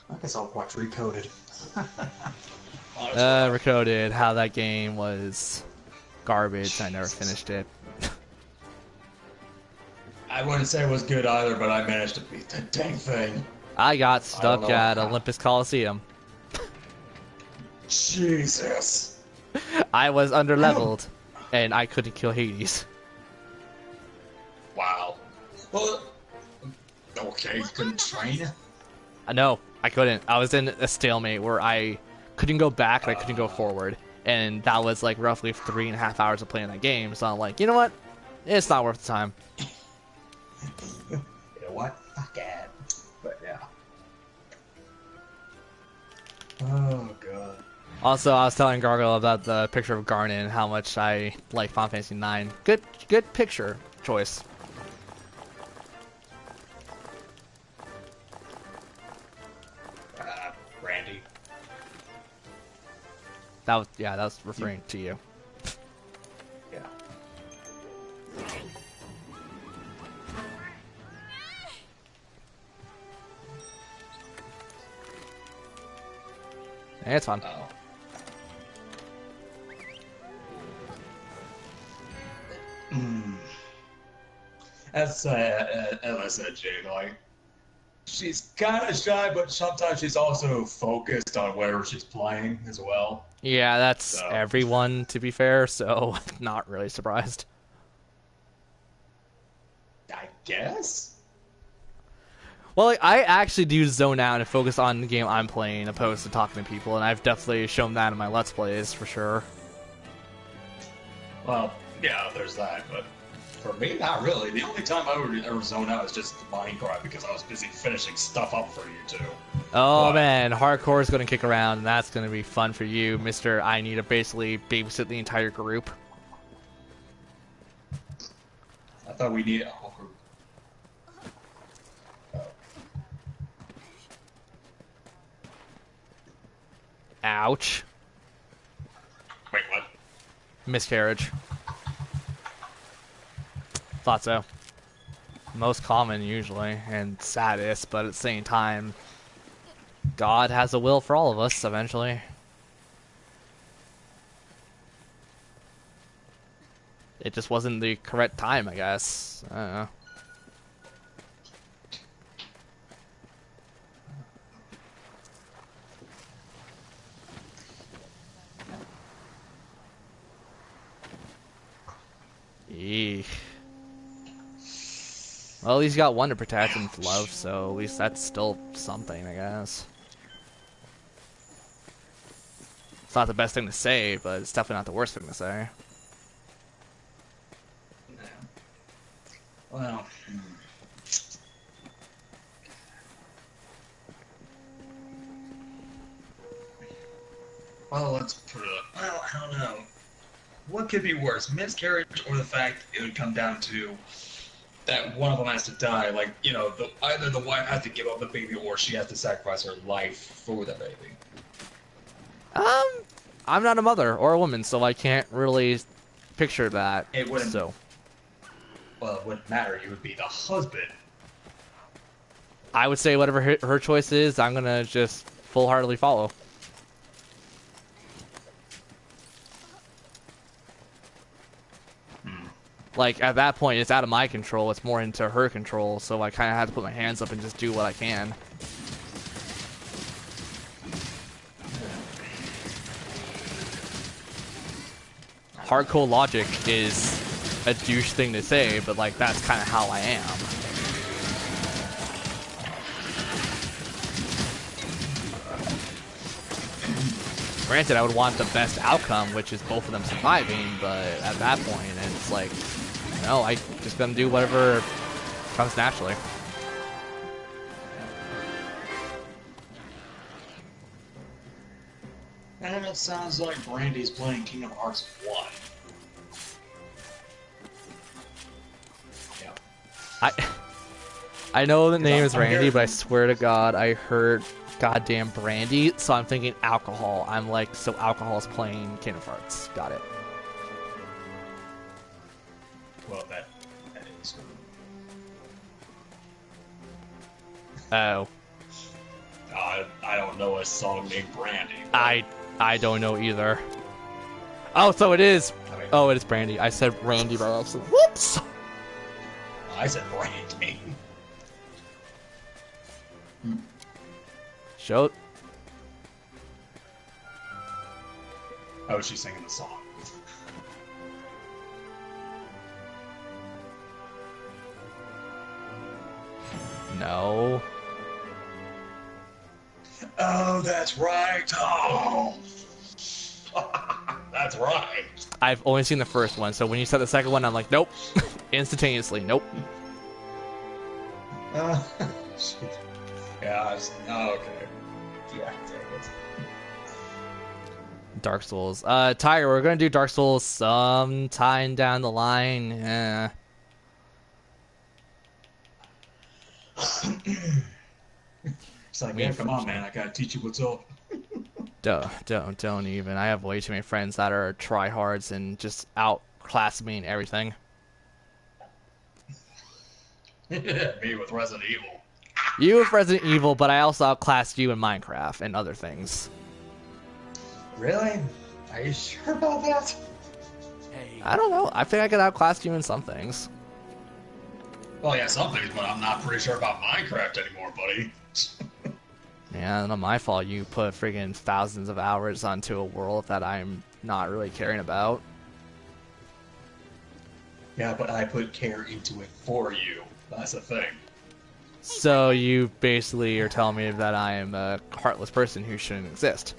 I guess I'll watch Recoded. Recoded, how that game was garbage. I never finished it. I wouldn't say it was good either, but I managed to beat that dang thing. I got stuck at Olympus Coliseum. Jesus. I was underleveled, and I couldn't kill Hades. Wow. Well, okay, you couldn't train? No, I couldn't. I was in a stalemate where I couldn't go back and I couldn't go forward. And that was like roughly 3.5 hours of playing that game. So I'm like, you know what? It's not worth the time. You know what? Fuck it. But yeah. Oh, God. Also, I was telling Gargoyle about the picture of Garnet and how much I like Final Fantasy IX. Good picture choice. Randy. That was referring to you. Yeah. Hey, it's fun. Oh. As I said, Jade, like, she's kind of shy, but sometimes she's also focused on whatever she's playing as well. Yeah, that's everyone, to be fair, so not really surprised. I guess? Well, like, I actually do zone out and focus on the game I'm playing opposed to talking to people, and I've definitely shown that in my Let's Plays, for sure. Well, yeah, there's that, but for me, not really. The only time I would ever zone out is just Minecraft, because I was busy finishing stuff up for you, too. Oh, But man, hardcore is going to kick around, and that's going to be fun for you, Mr. I need to basically babysit the entire group. I thought we needed a whole group. Ouch. Wait, what? Miscarriage. Thought so. Most common, usually, and saddest, but at the same time, God has a will for all of us, eventually. It just wasn't the correct time, I guess. I don't know. Eek. Well, at least you got one to protect and love, so at least that's still something, I guess. It's not the best thing to say, but it's definitely not the worst thing to say. Well, well, let's put it. Well, I don't know. What could be worse, miscarriage or the fact it would come down to that one of them has to die? Like, you know, either the wife has to give up the baby or she has to sacrifice her life for the baby. I'm not a mother or a woman, so I can't really picture that. It wouldn't. So, Well, it wouldn't matter. You would be the husband. I would say whatever her choice is, I'm gonna just full-heartedly follow. Like, at that point, it's out of my control. It's more into her control, so I kind of have to put my hands up and just do what I can. Hardcore logic is a douche thing to say, but, like, that's kind of how I am. Granted, I would want the best outcome, which is both of them surviving, but at that point, it's like, no, I just gonna do whatever comes naturally. And it sounds like Brandy's playing Kingdom Hearts 1. Yeah. I know the name is Randy, but I swear to God, I heard goddamn Brandy, so I'm thinking alcohol. I'm like, so alcohol is playing Kingdom Hearts. Got it. Well, that is. Oh. I don't know a song named Brandy. I don't know either. Oh, so it is. I mean, Oh, it is Brandy. I said Randy by accident. Whoops. I said Brandy. Show. Oh, she's singing the song. No. Oh, that's right. Oh, that's right. I've only seen the first one, so when you said the second one, I'm like, nope. Instantaneously, nope. Yeah. Oh, okay. Yeah. Dark Souls. Tiger, we're gonna do Dark Souls sometime down the line. It's like, yeah, come on, man. I gotta teach you what's up. Don't even. I have way too many friends that are tryhards and just outclass me and everything. Me with Resident Evil. You with Resident Evil, but I also outclassed you in Minecraft and other things. Really? Are you sure about that? I don't know. I think I could outclass you in some things. Well, yeah, some things, but I'm not pretty sure about Minecraft anymore, buddy. Yeah, not my fault. You put friggin' thousands of hours onto a world that I'm not really caring about. Yeah, but I put care into it for you. That's the thing. So you basically are telling me that I am a heartless person who shouldn't exist.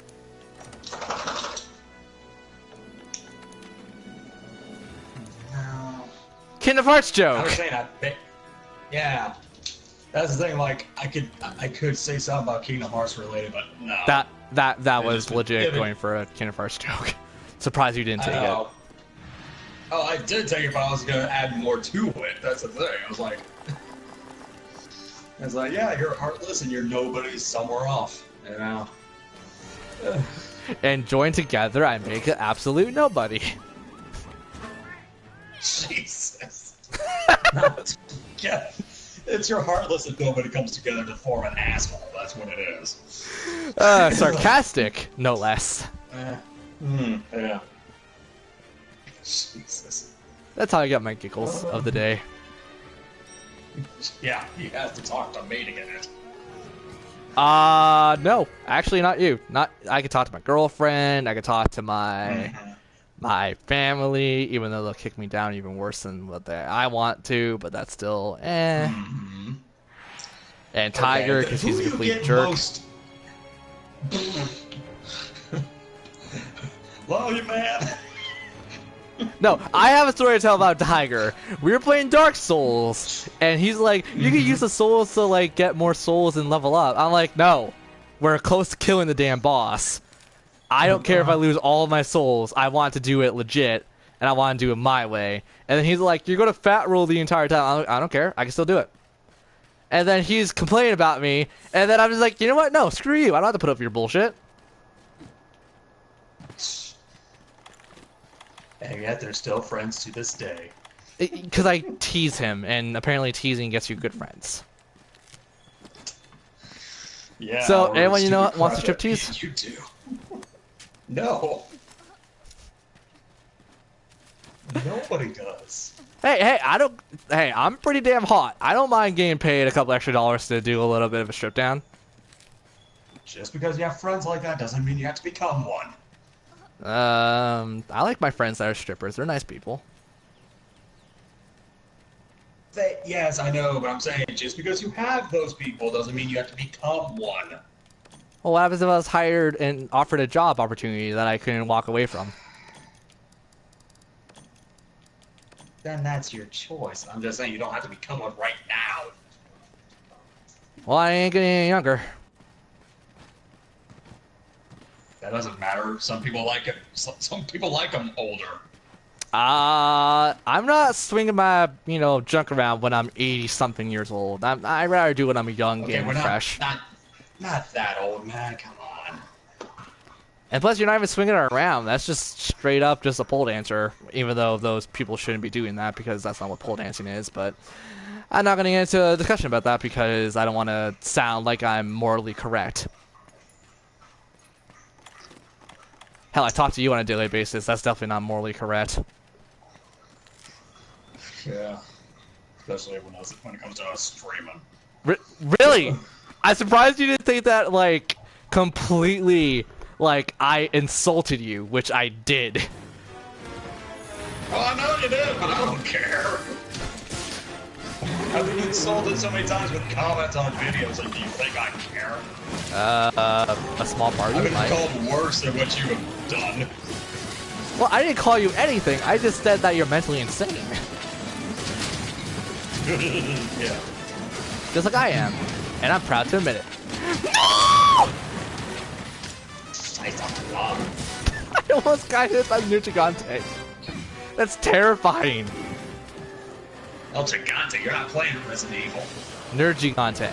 No. Kingdom Hearts I joke! was saying that. Yeah. That's the thing, like, I could say something about Kingdom Hearts related, but no. That was just- legit it- going for a Kingdom Hearts joke. Surprised you didn't take it. Oh, I did take it, but I was gonna add more to it. That's the thing. I was like, yeah, you're heartless and you're nobody somewhere off. You know. And join together, I make an absolute nobody. Jesus. Yeah, it's your heartless and nobody comes together to form an asshole. That's what it is. Sarcastic, no less. Yeah. Jesus. That's how I get my giggles of the day. Yeah, he has to talk to me to get it. No, actually not you. Not I could talk to my girlfriend, I could talk to my family, even though they'll kick me down even worse than what I want to, but that's still And Tiger, because he's a complete jerk. Love you, man. No, I have a story to tell about Tiger. We were playing Dark Souls, and he's like, you can use the souls to like get more souls and level up. I'm like, no, we're close to killing the damn boss. I don't care if I lose all of my souls. I want to do it legit, and I want to do it my way. And then he's like, you're going to fat roll the entire time. I'm like, I don't care. I can still do it. And then he's complaining about me, and then I'm just like, you know what? No, screw you. I don't have to put up with your bullshit. And yet they're still friends to this day. Because I tease him, and apparently teasing gets you good friends. Yeah. So, or anyone you know stupid wants to crap strip that tease? You do. No. Nobody does. Hey, I'm pretty damn hot. I don't mind getting paid a couple extra dollars to do a little bit of a strip down. Just because you have friends like that doesn't mean you have to become one. I like my friends that are strippers. They're nice people. Yes, I know, but I'm saying just because you have those people doesn't mean you have to become one. Well, what happens if I was hired and offered a job opportunity that I couldn't walk away from? Then that's your choice. I'm just saying you don't have to become one right now. Well, I ain't getting any younger. That doesn't matter. Some people like it. Some people like them older. I'm not swinging my, junk around when I'm 80-something years old. I'd rather do it when I'm young, Okay, getting we're fresh. not that old, man. Come on. And plus, you're not even swinging it around. That's just straight up just a pole dancer, even though those people shouldn't be doing that because that's not what pole dancing is. But I'm not going to get into a discussion about that because I don't want to sound like I'm morally correct. Hell, I talk to you on a daily basis. That's definitely not morally correct. Yeah. Especially when it comes to us streaming. Really? I'm surprised you didn't think that, like, completely, like, I insulted you, which I did. Oh, I know you did, but I don't care. I've been insulted so many times with comments on videos, and do you think I care? A small part of I've you been might. called worse than what you have done. Well, I didn't call you anything. I just said that you're mentally insane. Yeah. Just like I am. And I'm proud to admit it. Say something wrong. I almost got hit by Ninja Gigante. That's terrifying. El Gigante, you're not playing Resident Evil. Nerd Gigante.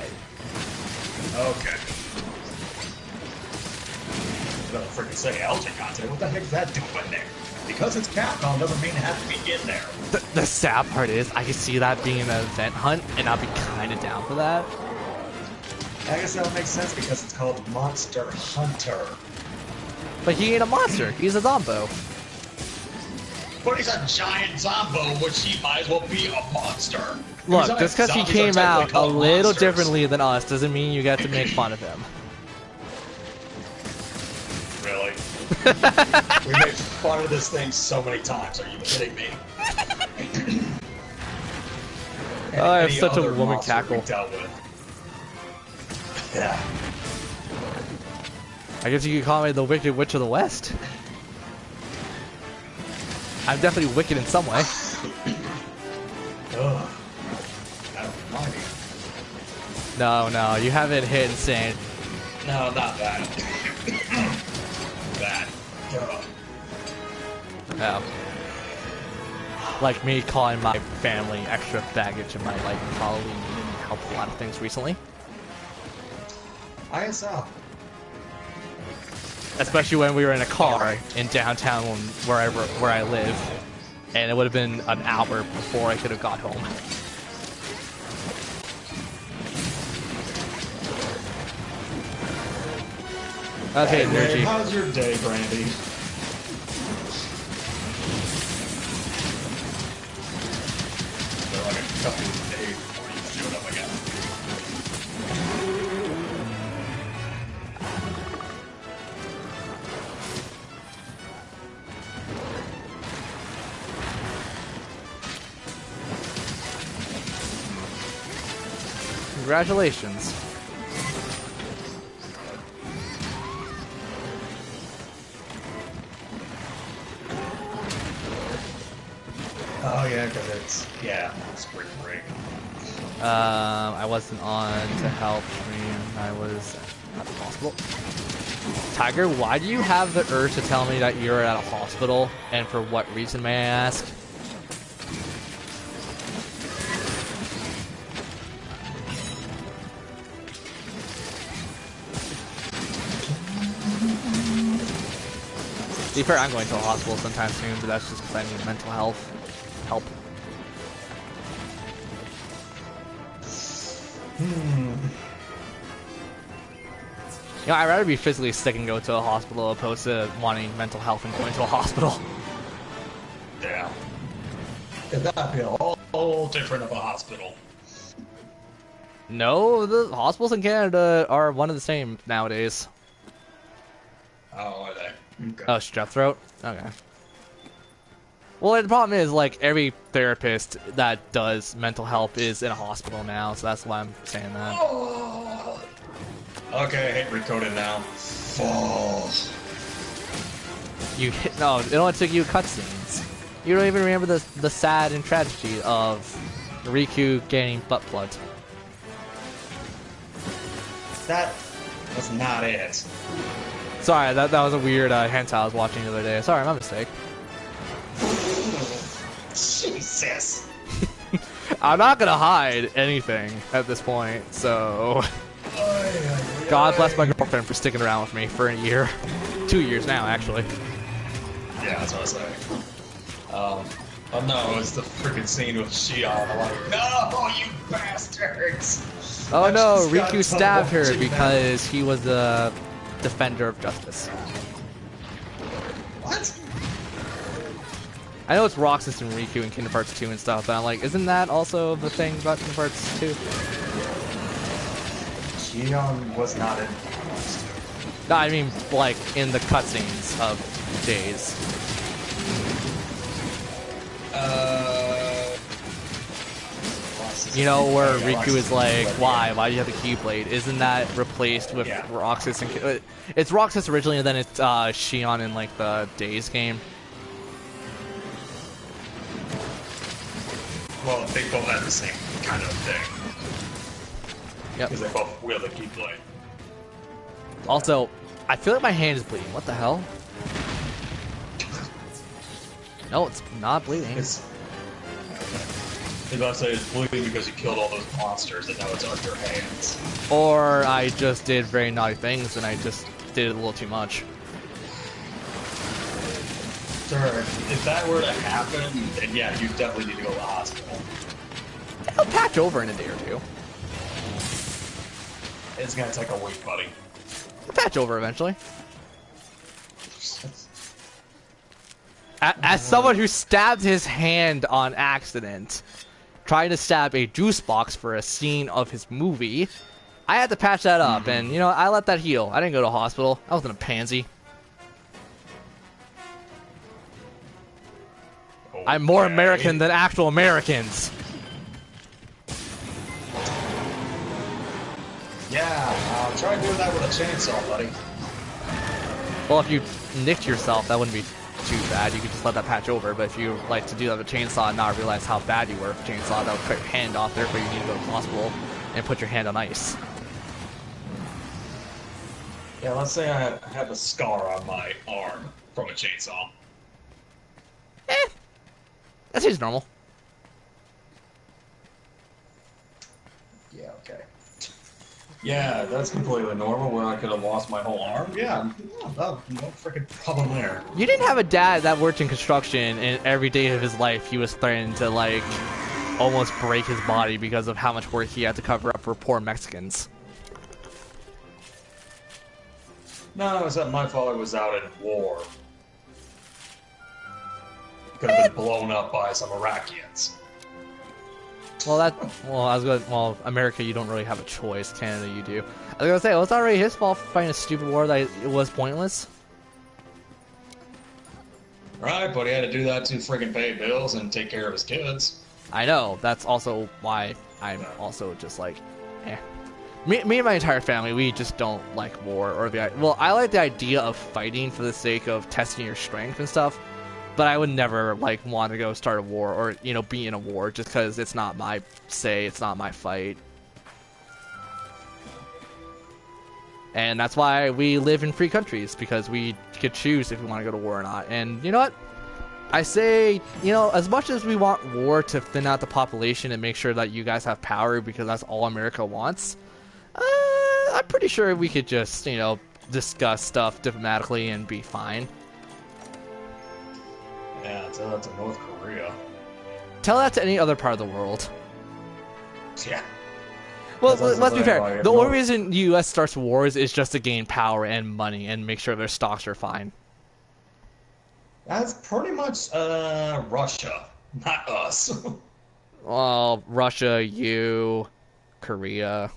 Okay. I was gonna freaking say El Gigante. What the heck is that doing there? Because it's Capcom doesn't mean it has to be in there. The sad part is, I can see that being an event hunt, and I'll be kind of down for that. I guess that would make sense because it's called Monster Hunter. But he ain't a monster. He's a zombo. But he's a giant zombo, which he might as well be a monster. Look, just because he Zombies are came out technically a called little monsters. differently than us doesn't mean you get to make fun of him. Really? We made fun of this thing so many times. Are you kidding me? Oh, I have Any such a other woman monster cackle. we dealt with. Yeah. I guess you could call me the Wicked Witch of the West. I'm definitely wicked in some way. Ugh. That reminded me. No, you haven't hit insane. No, not that. That. Ugh. No. Like me calling my family extra baggage in my life probably didn't help a lot of things recently. ISL. Especially when we were in a car in downtown where I live, and it would have been an hour before I could have got home. Okay, Hey, Nergy. how's your day, Brandy? They're like a couple of days before you showed up again. Congratulations. yeah, because it's spring break. I wasn't on to help stream. I was at the hospital. Tiger, why do you have the urge to tell me that you're at a hospital, and for what reason, may I ask? To be fair, I'm going to a hospital sometime soon, but that's just because I need mental health help. You know, I'd rather be physically sick and go to a hospital opposed to wanting mental health and going to a hospital. Yeah. That'd be a whole different of a hospital. No, the hospitals in Canada are one of the same nowadays. Oh, are they? Okay. Oh, strep throat? Okay. Well, the problem is, like, every therapist that does mental health is in a hospital now, so that's why I'm saying that. Oh. Okay, I hate recoded now. Oh. No, it only took you cutscenes. You don't even remember the sad and tragedy of Riku getting butt plugged. That was not it. Sorry, that was a weird hentai I was watching the other day. Sorry, my mistake. Jesus. I'm not gonna hide anything at this point, so... God bless my girlfriend for sticking around with me for a year. 2 years now, actually. Yeah, that's what I was saying. Oh no, it's the freaking scene with Shion. I'm like, no, you bastards! Oh no, Riku stabbed her because he was a defender of justice. What? I know it's Roxas and Riku in Kingdom Hearts 2 and stuff, but I'm like, isn't that also the thing about Kingdom Hearts 2? Shion was not in. No, I mean, like, in the cutscenes of Days. You know, where Riku is like, why do you have the Keyblade? Isn't that replaced with Roxas and... It's Roxas originally, and then it's Shion in, like, the Days game. Well, they both have the same kind of thing. Yep. Because they both wield the Keyblade. Also, I feel like my hand is bleeding. What the hell? No, it's not bleeding. It's... I was about to say it's bleeding because you killed all those monsters and now it's on your hands. Or I just did very naughty things and I just did it a little too much. Sir, if that were to happen, then yeah, you definitely need to go to the hospital. I'll patch over in a day or two. It's gonna take a week, buddy. I'll patch over eventually. As someone who stabbed his hand on accident, trying to stab a juice box for a scene of his movie, I had to patch that up, and, you know, I let that heal. I didn't go to a hospital. I wasn't a pansy. Okay. I'm more American than actual Americans. Yeah, try doing that with a chainsaw, buddy. Well, if you nicked yourself, that wouldn't be too bad. You could just let that patch over, but if you like to do that with a chainsaw and not realize how bad you were with a chainsaw, that would cut your hand off, therefore you need to go to the hospital and put your hand on ice. Yeah, let's say I have a scar on my arm from a chainsaw. That seems normal. Yeah, okay. Yeah, that's completely normal, where I could have lost my whole arm. Yeah, no freaking problem there. You didn't have a dad that worked in construction, and every day of his life he was threatened to, like, almost break his body because of how much work he had to cover up for poor Mexicans. No, except my father was out in war. Could have been blown up by some Iraqians. Well, America, you don't really have a choice. Canada, you do. I was gonna say, well, it's not really his fault for fighting a stupid war that it was pointless. Right, but he had to do that to friggin' pay bills and take care of his kids. I know. That's also why I'm also just like, eh. Me and my entire family, we just don't like war or well, I like the idea of fighting for the sake of testing your strength and stuff. But I would never like want to go start a war or be in a war just because it's not my say, it's not my fight. And that's why we live in free countries, because we could choose if we want to go to war or not. And you know what? I say, as much as we want war to thin out the population and make sure that you guys have power because that's all America wants, I'm pretty sure we could just, discuss stuff diplomatically and be fine. Yeah, tell that to North Korea. Tell that to any other part of the world. Yeah. Well, let's be fair. The only reason the U.S. starts wars is just to gain power and money and make sure their stocks are fine. That's pretty much Russia, not us. Well, Russia, you, Korea,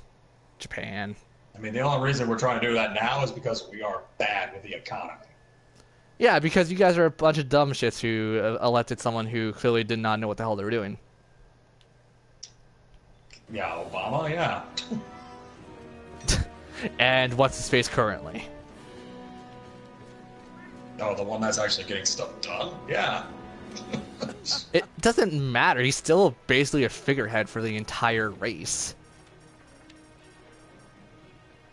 Japan. I mean, the only reason we're trying to do that now is because we are bad with the economy. Yeah, because you guys are a bunch of dumb shits who elected someone who clearly did not know what the hell they were doing. Yeah, Obama, yeah. And what's his face currently? Oh, the one that's actually getting stuff done? Yeah. It doesn't matter. He's still basically a figurehead for the entire race.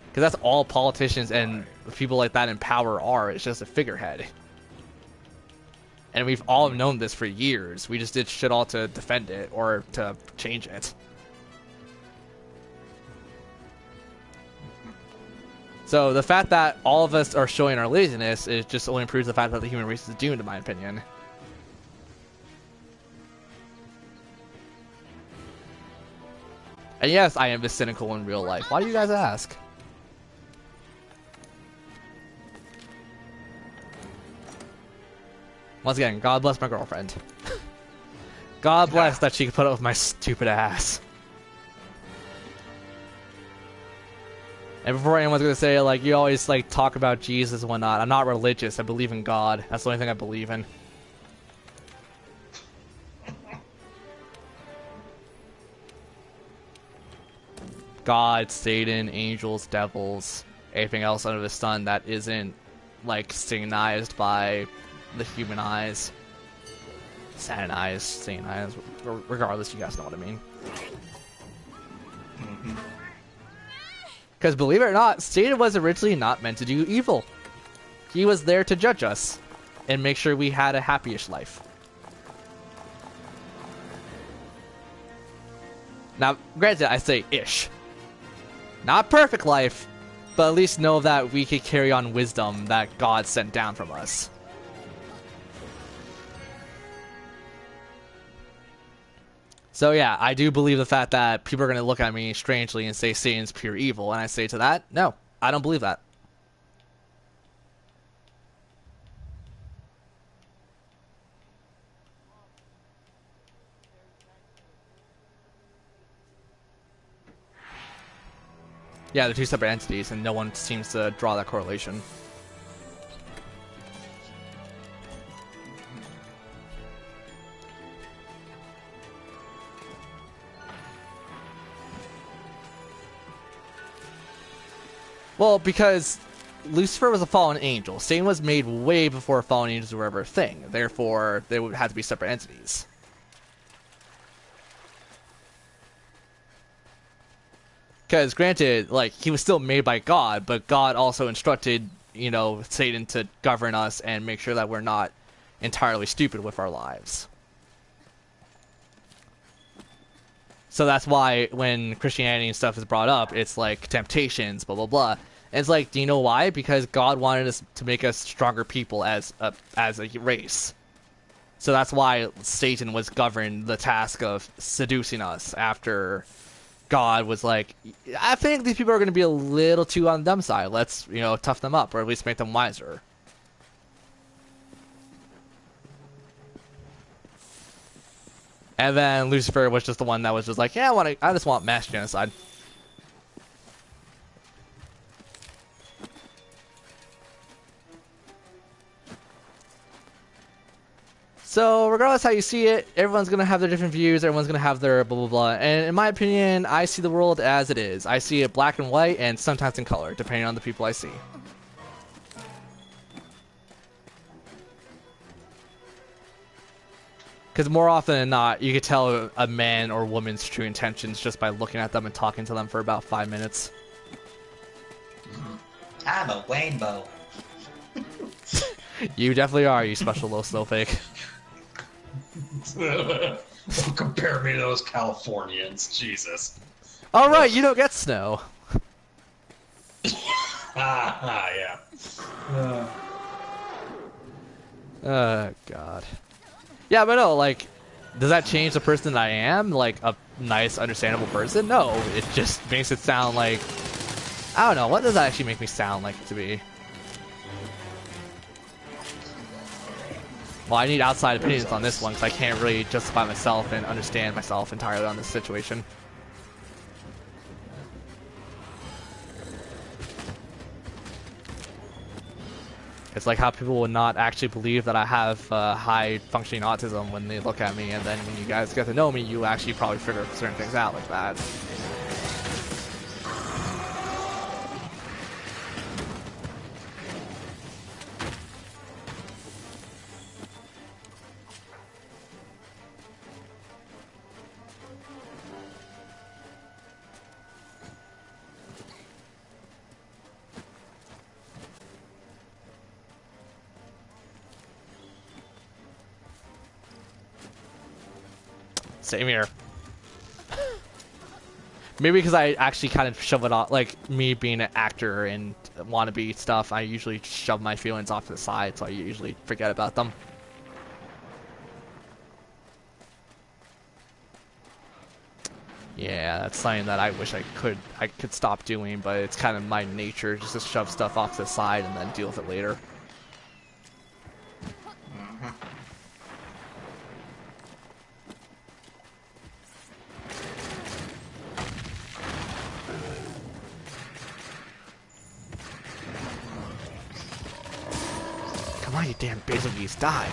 Because that's all politicians and people like that in power are. It's just a figurehead. And we've all known this for years. We just did shit all to defend it or to change it. So the fact that all of us are showing our laziness is just only proves the fact that the human race is doomed, in my opinion. And yes, I am this cynical in real life. Why do you guys ask? Once again, God bless my girlfriend. God bless that she could put up with my stupid ass. And before anyone's gonna say, like, you always, like, talk about Jesus and whatnot, I'm not religious. I believe in God. That's the only thing I believe in. God, Satan, angels, devils, anything else under the sun that isn't, like, satanized by the human eyes. Satanized, regardless, you guys know what I mean. Because believe it or not, Satan was originally not meant to do evil. He was there to judge us and make sure we had a happy-ish life. Now, granted, I say ish. Not perfect life, but at least know that we could carry on wisdom that God sent down from us. So yeah, I do believe the fact that people are going to look at me strangely and say Satan's pure evil, and I say to that, no, I don't believe that. Yeah, they're two separate entities, and no one seems to draw that correlation. Well, because Lucifer was a fallen angel. Satan was made way before fallen angels were ever a thing. Therefore, they would have to be separate entities. Because, granted, like, he was still made by God, but God also instructed, Satan to govern us and make sure that we're not entirely stupid with our lives. So that's why when Christianity and stuff is brought up, it's like temptations, blah, blah, blah. And it's like, do you know why? Because God wanted us to make us stronger people as a race. So that's why Satan was governed the task of seducing us after God was like, I think these people are going to be a little too on the dumb side. Let's, tough them up or at least make them wiser. And then Lucifer was just the one that was just like, yeah, I just want mass genocide. So regardless how you see it, everyone's going to have their different views, everyone's going to have their blah blah blah. And in my opinion, I see the world as it is. I see it black and white and sometimes in color, depending on the people I see. Because more often than not, you could tell a man or woman's true intentions just by looking at them and talking to them for about 5 minutes. I'm a rainbow. You definitely are, you special little snowflake. Don't compare me to those Californians, Jesus. Alright, you don't get snow. Yeah. God. Yeah, but no, like, does that change the person that I am? Like, a nice, understandable person? No, it just makes it sound like... I don't know, what does that actually make me sound like to be? Well, I need outside opinions on this one, because I can't really justify myself and understand myself entirely on this situation. It's like how people would not actually believe that I have high-functioning autism when they look at me, and then when you guys get to know me, you actually probably figure certain things out like that. Same here. Maybe because I actually kind of shove it off, like me being an actor and wannabe stuff, I usually shove my feelings off to the side, so I usually forget about them. Yeah, that's something that I wish I could stop doing, but it's kind of my nature just to shove stuff off to the side and then deal with it later. Come on, you damn basil geese, die!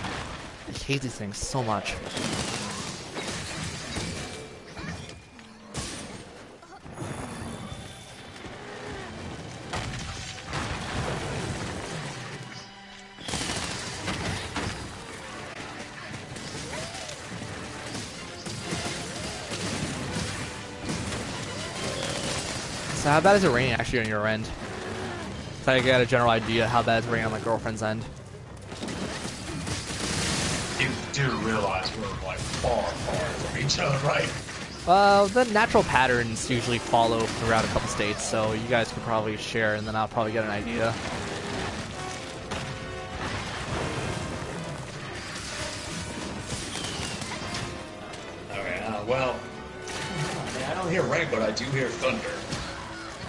I hate these things so much. So how bad is it raining actually on your end? So I get a general idea how bad it's raining on my girlfriend's end. You do realize we're like far from each other, right? Well, the natural patterns usually follow throughout a couple states, so you guys can probably share and then I'll probably get an idea. Okay, well, I don't hear rain, but I do hear thunder.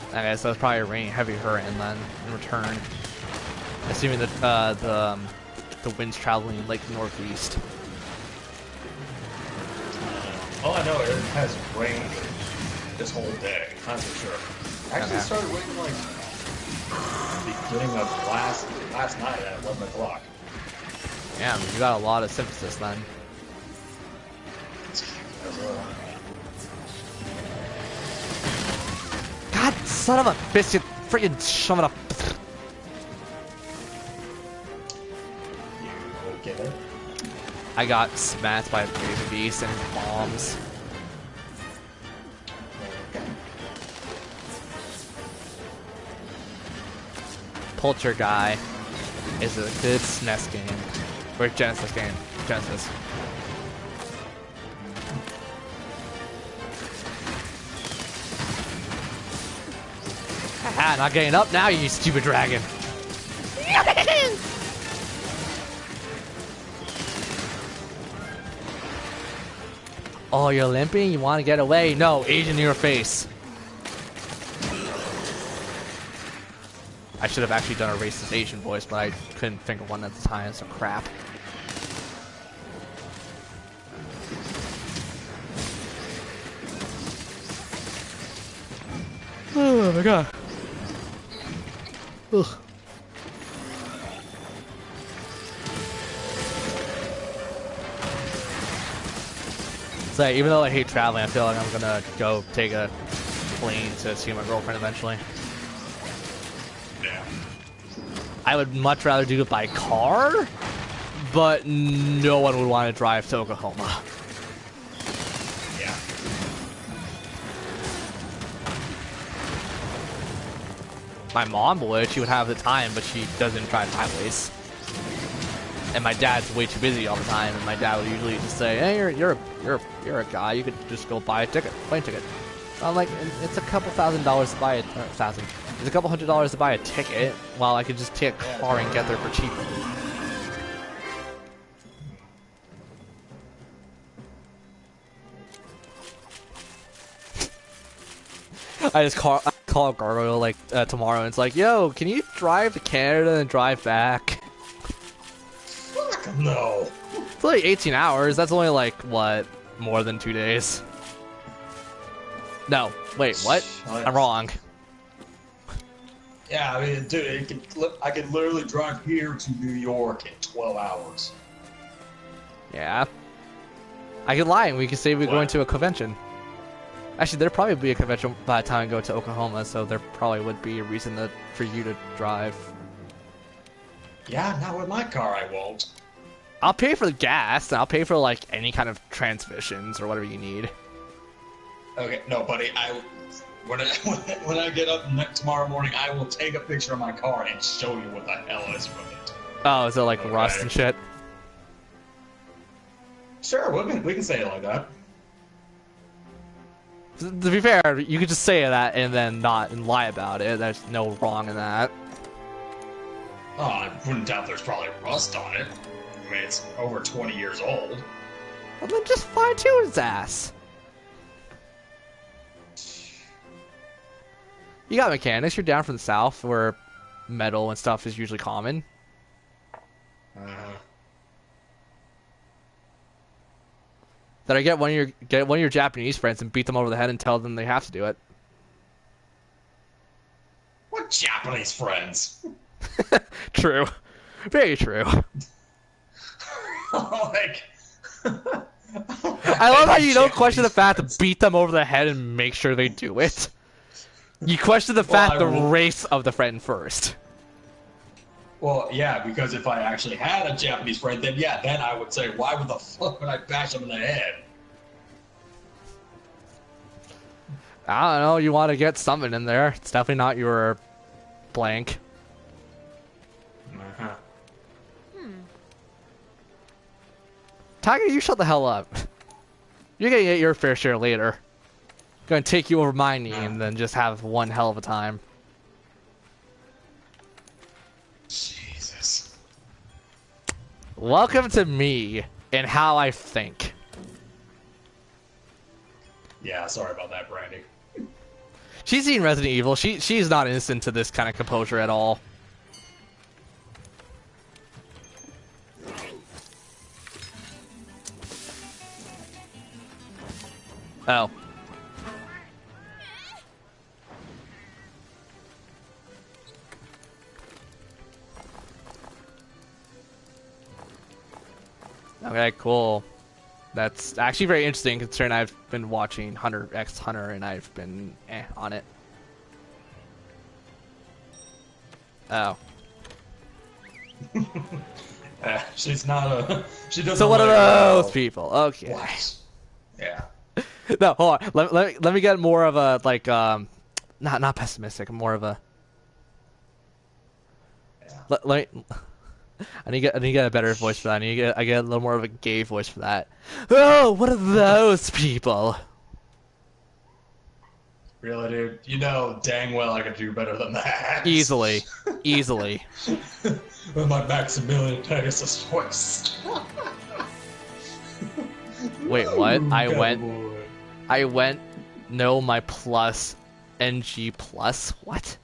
Okay, so it's probably raining heavy hurricane then in return. Assuming that the wind's traveling like northeast. All I know is it has rained this whole day, that's for sure. Actually, it started raining like beginning of last night at 11 o'clock. Damn, you got a lot of synthesis then. God, son of a biscuit! Freaking shove it up. You get it? I got smashed by a baby beast and bombs. Polter Guy is a good SNES game. Or Genesis game. Genesis. Haha, not getting up now, you stupid dragon. Oh, you're limping? You want to get away? No, Asian in your face. I should have actually done a racist Asian voice, but I couldn't think of one at the time, so crap. Oh my god. Ugh. So even though I hate traveling, I feel like I'm gonna go take a plane to see my girlfriend eventually. Yeah. I would much rather do it by car, but no one would want to drive to Oklahoma. Yeah. My mom would. She would have the time, but she doesn't drive highways. And my dad's way too busy all the time, and my dad would usually just say, "Hey, you're a guy. You could just go buy a ticket, plane ticket." I'm like, it's a couple $1,000s to buy a thousand. It's a couple $100s to buy a ticket, while I could just take a car and get there for cheaper. I just call Gargoyle like tomorrow, and it's like, "Yo, can you drive to Canada and drive back?" Fuck no. It's like 18 hours. That's only like, what, more than 2 days? No, wait, what? I'm wrong. Yeah, I mean, dude, I can literally drive here to New York in 12 hours. Yeah. I could lie and we could say we're going to a convention. Actually, there'd probably be a convention by the time I go to Oklahoma, so there probably would be a reason for you to drive. Yeah, not with my car, I won't. I'll pay for the gas, and I'll pay for, like, any kind of transmissions or whatever you need. Okay, no, buddy, when I get up tomorrow morning, I will take a picture of my car and show you what the hell is with it. Oh, is it like rust and shit? Sure, we can say it like that. To be fair, you could just say that and then not and lie about it. There's no wrong in that. Oh, I wouldn't doubt there's probably rust on it. I mean, it's over 20 years old. Well, then just fine-tune his ass. You got mechanics. You're down from the south, where metal and stuff is usually common. That I get one of your Japanese friends and beat them over the head and tell them they have to do it. What Japanese friends? True, very true. Like, I love how you don't question the fact to beat them over the head and make sure they do it. You question the fact the race of the friend first. Well, yeah, because if I actually had a Japanese friend, then yeah, then I would say, why would the fuck would I bash him in the head? I don't know, you want to get something in there. It's definitely not your blank. Uh-huh. Tiger, you shut the hell up. You're gonna get your fair share later. Gonna take you over my knee and then just have one hell of a time. Jesus. Welcome to me and how I think. Yeah, sorry about that, Brandy. She's seen Resident Evil. She's not innocent to this kind of composure at all. Oh. Okay, cool. That's actually very interesting considering I've been watching Hunter x Hunter and I've been on it. Oh. She's not a... She doesn't. So one of those people. Okay. What? Yeah. No, hold on. Let me get more of a like not pessimistic, more of a. Yeah. Let me. I need to get a better voice for that. I get a little more of a gay voice for that. Oh, what are those people? Really, dude? You know dang well I could do better than that. Easily. With my Maximilian Pegasus voice. Wait, what? Ooh, I went. No, my plus, NG plus. What?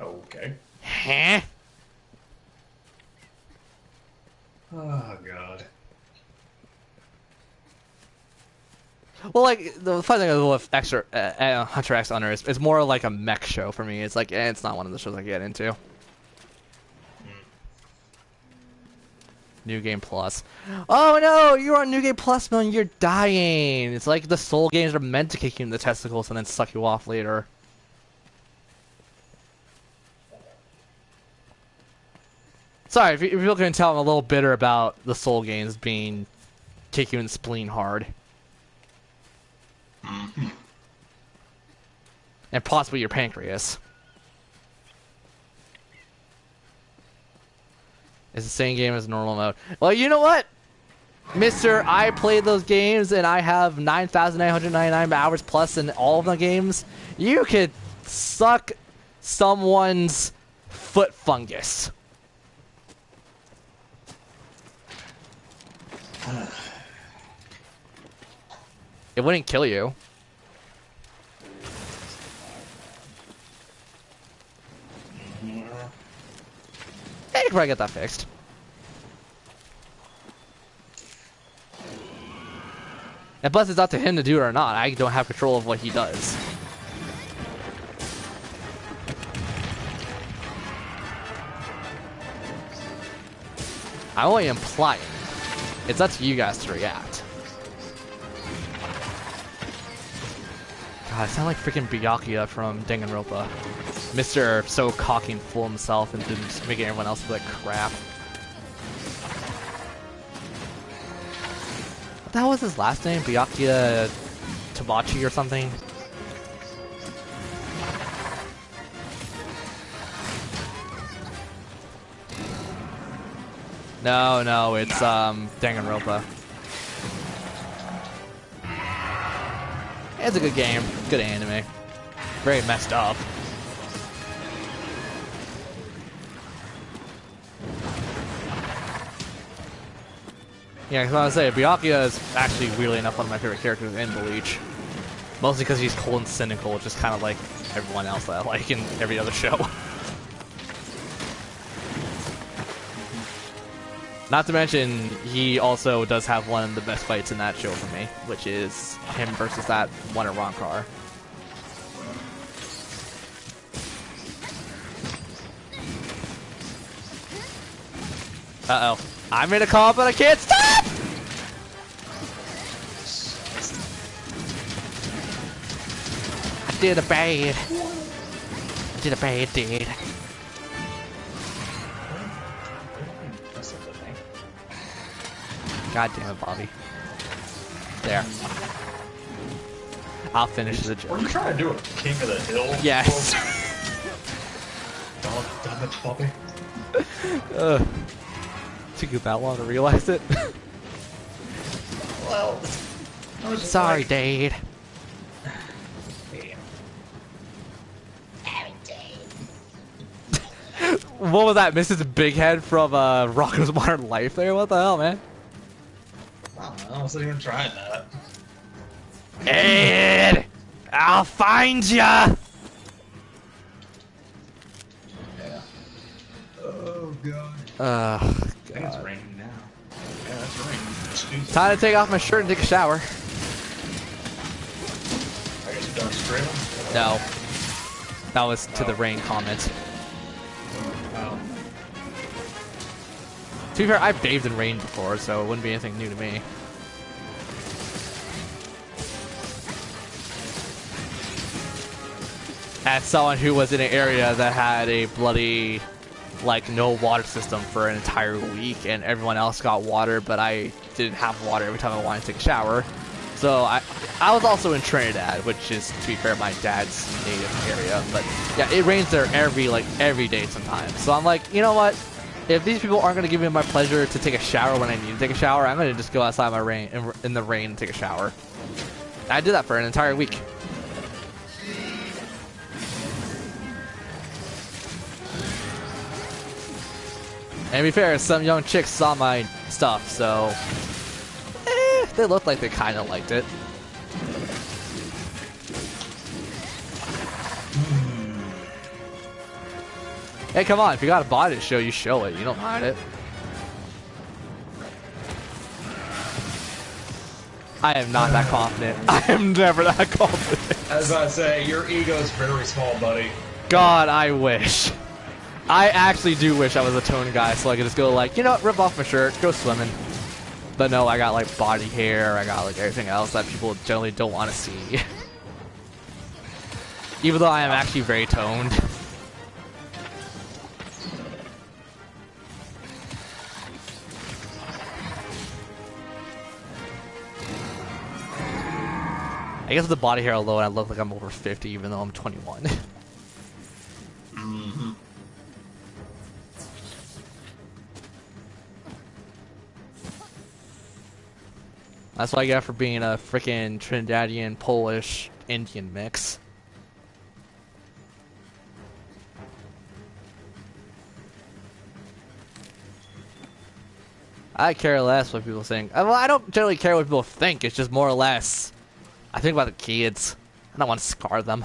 Okay. Huh? Oh god. Well, like the fun thing with Hunter x Hunter is it's more like a mech show for me. It's like it's not one of the shows I get into. New Game Plus. Oh no, you're on New Game Plus, man. You're dying. It's like the soul games are meant to kick you in the testicles and then suck you off later. Sorry, if you can tell, I'm a little bitter about the Soul games being kick you in the spleen hard. And possibly your pancreas. It's the same game as normal mode. Well, you know what? Mister, I played those games and I have 9,999 hours plus in all of the games. You could suck someone's foot fungus. It wouldn't kill you. Yeah, you can probably get that fixed. And plus, it's up to him to do it or not. I don't have control of what he does. I'm only implying. It's up to you guys to react. God, I sound like freaking Byakuya from Danganronpa. Mr. so cocky and full of himself and just making everyone else feel like crap. What the hell was his last name? Byakuya Tabachi or something? No, it's Danganronpa. It's a good game, good anime. Very messed up. Yeah, because I was saying, Byakuya is actually, weirdly enough, one of my favorite characters in Bleach. Mostly because he's cold and cynical, just kind of like everyone else that I like in every other show. Not to mention, he also does have one of the best fights in that show for me, which is him versus that one at Ronkar. Uh-oh. I made a call, but I can't stop! I did a bad. I did a bad deed. God damn it, Bobby. There. I'll finish the joke. Were you trying to do a King of the Hill? Yes. God damn it, Bobby. Took you that long to realize it. Well, I was just Sorry, like, Dade. What was that, Mrs. Big Head from Rocko's Modern Life there? What the hell, man? I don't know, I wasn't even trying that. Ed! I'll find ya! Yeah. Oh, God. God. I think it's raining now. Yeah, it's raining. Excuse me. Time to take off my shirt and take a shower. I guess you're done streaming? No. That was to the rain comment. Oh. To be fair, I've bathed in rain before, so it wouldn't be anything new to me. As someone who was in an area that had a bloody, like, no water system for an entire week, and everyone else got water, but I didn't have water every time I wanted to take a shower. So I was also in Trinidad, which is, to be fair, my dad's native area. But yeah, it rains there every day sometimes. So I'm like, you know what? If these people aren't going to give me my pleasure to take a shower when I need to take a shower, I'm going to just go outside my rain in the rain and take a shower. I did that for an entire week. And to be fair, some young chicks saw my stuff, so they looked like they kind of liked it. Hey, come on, if you got a body to show, you show it. You don't hide it. I am not that confident. I am never that confident. As I say, your ego's very small, buddy. God, I wish. I actually do wish I was a tone guy so I could just go like, you know what, rip off my shirt, go swimming. But no, I got like body hair, I got like everything else that people generally don't want to see. Even though I am actually very toned. I guess with the body hair alone, I look like I'm over 50, even though I'm 21. Mm-hmm. That's what I get for being a freaking Trinidadian, Polish, Indian mix. I care less what people think. Well, I don't generally care what people think. It's just more or less, I think about the kids. I don't want to scar them.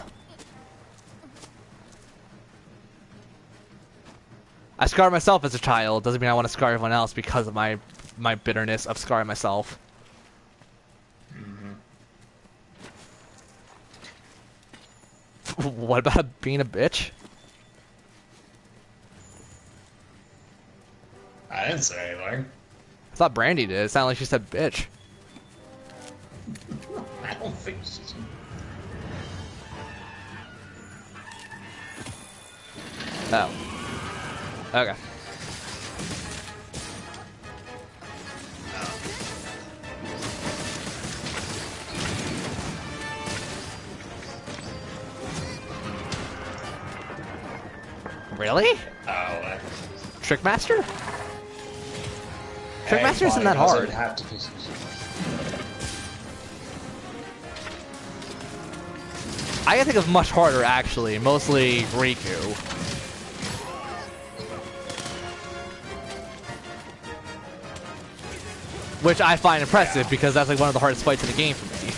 I scarred myself as a child. Doesn't mean I want to scar everyone else because of my bitterness of scarring myself. What about being a bitch? I didn't say anything. I thought Brandy did. It sounded like she said bitch. I don't think so. Oh. Okay. Really? Oh, Trickmaster? hey, Trickmaster isn't that why does hard. it have to be- I can think of much harder, actually. Mostly Riku. Which I find impressive because that's like one of the hardest fights in the game for me.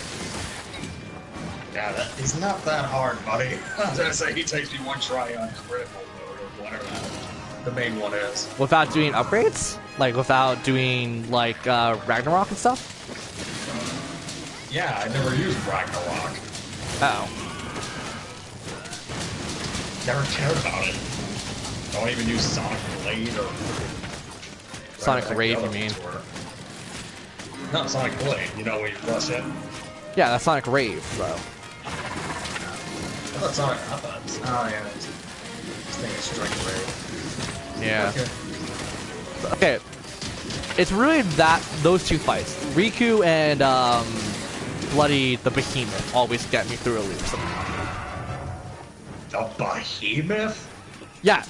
Yeah, he's not that hard, buddy. I was gonna say he takes me one try on critical mode or whatever the main one is. Without doing upgrades? Like without doing like Ragnarok and stuff? Yeah, I never used Ragnarok. Oh. Never cared about it. Don't even use Sonic Blade or Sonic whatever the Rave, other you mean? ones were. No, Sonic Blade. You know when you rush in? Yeah, that's Sonic Rave, though. I thought Sonic. I thought. Oh yeah, this thing is Strike Blade. Yeah. Okay. Okay. It's really those two fights. Riku and Bloody the Behemoth always get me through a loop somehow. The Behemoth? Yeah.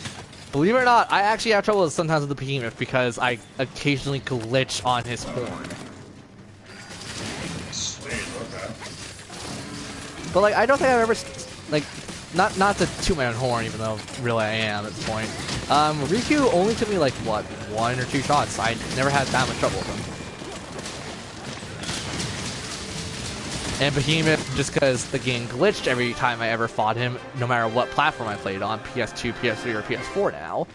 Believe it or not, I actually have trouble sometimes with the Behemoth because I occasionally glitch on his horn. Sweet, okay. But like, I don't think I've ever like, not to toot my own horn, even though really I am at this point. Riku only took me like what, 1 or 2 shots. I never had that much trouble with him. And Behemoth, just because the game glitched every time I ever fought him, no matter what platform I played on, PS2, PS3, or PS4 now,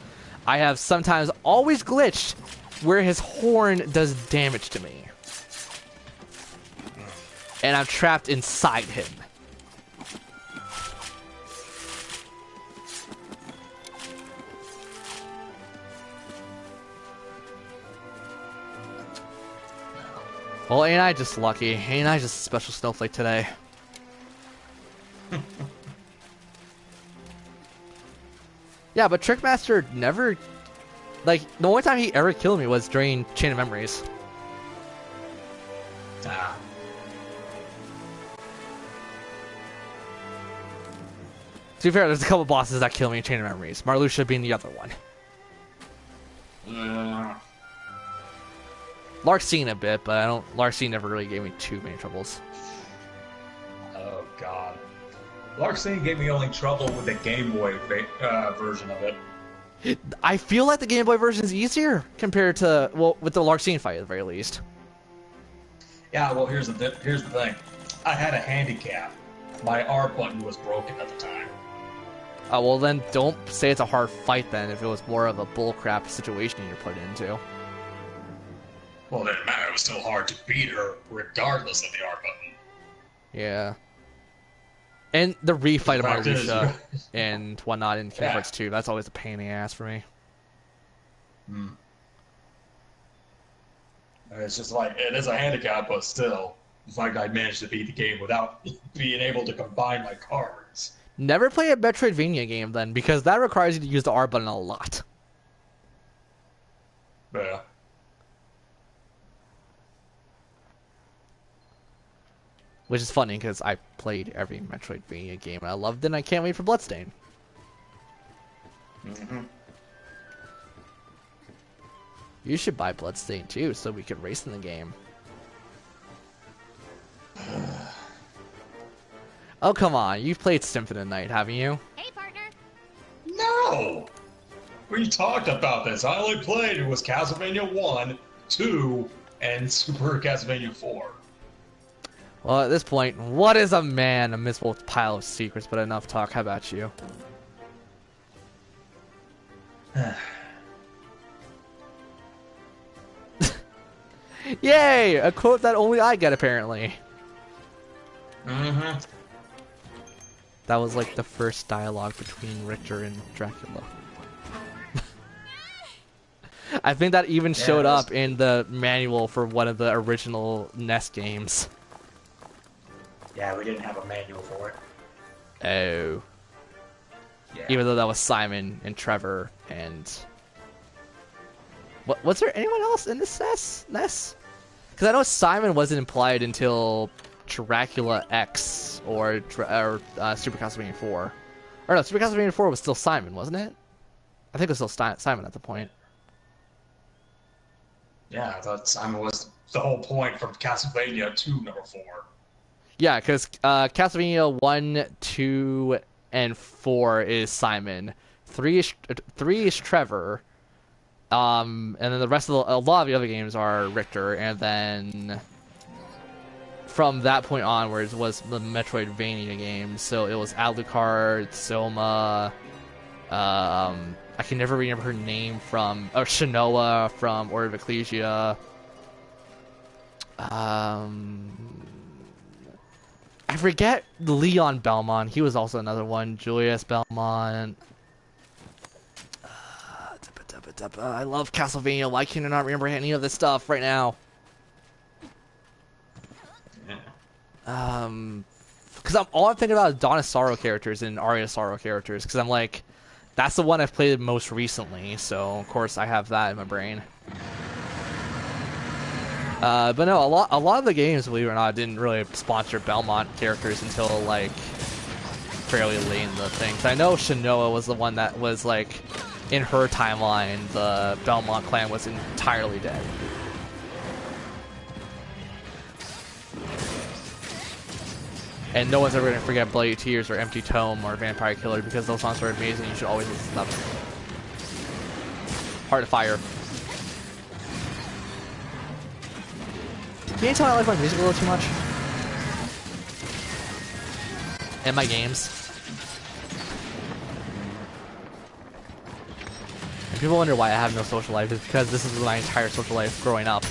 I have sometimes always glitched where his horn does damage to me. And I'm trapped inside him. Well, ain't I just lucky? Ain't I just a special snowflake today? Yeah, but Trickmaster never... Like, the only time he ever killed me was during Chain of Memories. Ah. To be fair, there's a couple bosses that kill me in Chain of Memories. Marluxia being the other one. Larxene a bit, but Larxene never really gave me too many troubles. Oh god. Larxene gave me only trouble with the Game Boy version of it. I feel like the Game Boy version is easier compared to, well, with the Larxene fight at the very least. Yeah, well, here's the thing. I had a handicap. My R button was broken at the time. Oh, well then don't say it's a hard fight then if it was more of a bullcrap situation you're put into. Well, it didn't matter. It was still hard to beat her, regardless of the R button. Yeah. And the refight of Fact is, Marluxia and whatnot in Kingdom Yeah. Hearts 2, that's always a pain in the ass for me. It's just like, it is a handicap, but still, the fact I managed to beat the game without being able to combine my cards. Never play a Metroidvania game then, because that requires you to use the R button a lot. Yeah. Which is funny because I played every Metroidvania game and I loved it and I can't wait for Bloodstained. Mm-hmm. You should buy Bloodstained too so we could race in the game. Oh, come on. You've played Symphony of the Night, haven't you? Hey, partner. No! We talked about this. I only played it was Castlevania 1, 2, and Super Castlevania 4. Well, at this point, what is a man? A miserable pile of secrets, but enough talk. How about you? Yay! A quote that only I get, apparently. Mm-hmm. That was like the first dialogue between Richter and Dracula. I think that even showed up in the manual for one of the original NES games. Yeah, we didn't have a manual for it. Oh. Yeah. Even though that was Simon and Trevor and... Was there anyone else in this NES? Because I know Simon wasn't implied until Dracula X or Super Castlevania 4. Or no, Super Castlevania 4 was still Simon, wasn't it? I think it was still Simon at the point. Yeah, I thought Simon was the whole point from Castlevania 2, number 4. Yeah, because Castlevania 1, 2, and 4 is Simon. 3 is Trevor. And then the rest of a lot of the other games are Richter, and then from that point onwards was the Metroidvania games. So it was Alucard, Soma, I can never remember her name from, or Shanoa from Order of Ecclesia. I forget Leon Belmont. He was also another one. Julius Belmont. I love Castlevania. Why can I not remember any of this stuff right now? Yeah. Because all I'm thinking about is Dawn of Sorrow characters and Aria of Sorrow characters. Because I'm like, that's the one I've played most recently. So of course I have that in my brain. But no, a lot of the games, believe it or not, didn't really sponsor Belmont characters until like fairly late in the thing. So I know Shanoa was the one that was like, in her timeline, the Belmont clan was entirely dead. And no one's ever going to forget Bloody Tears or Empty Tome or Vampire Killer because those songs are amazing. You should always listen to them. Heart of Fire. Can you tell I like my music a little too much? And my games. And people wonder why I have no social life. It's because this is my entire social life growing up.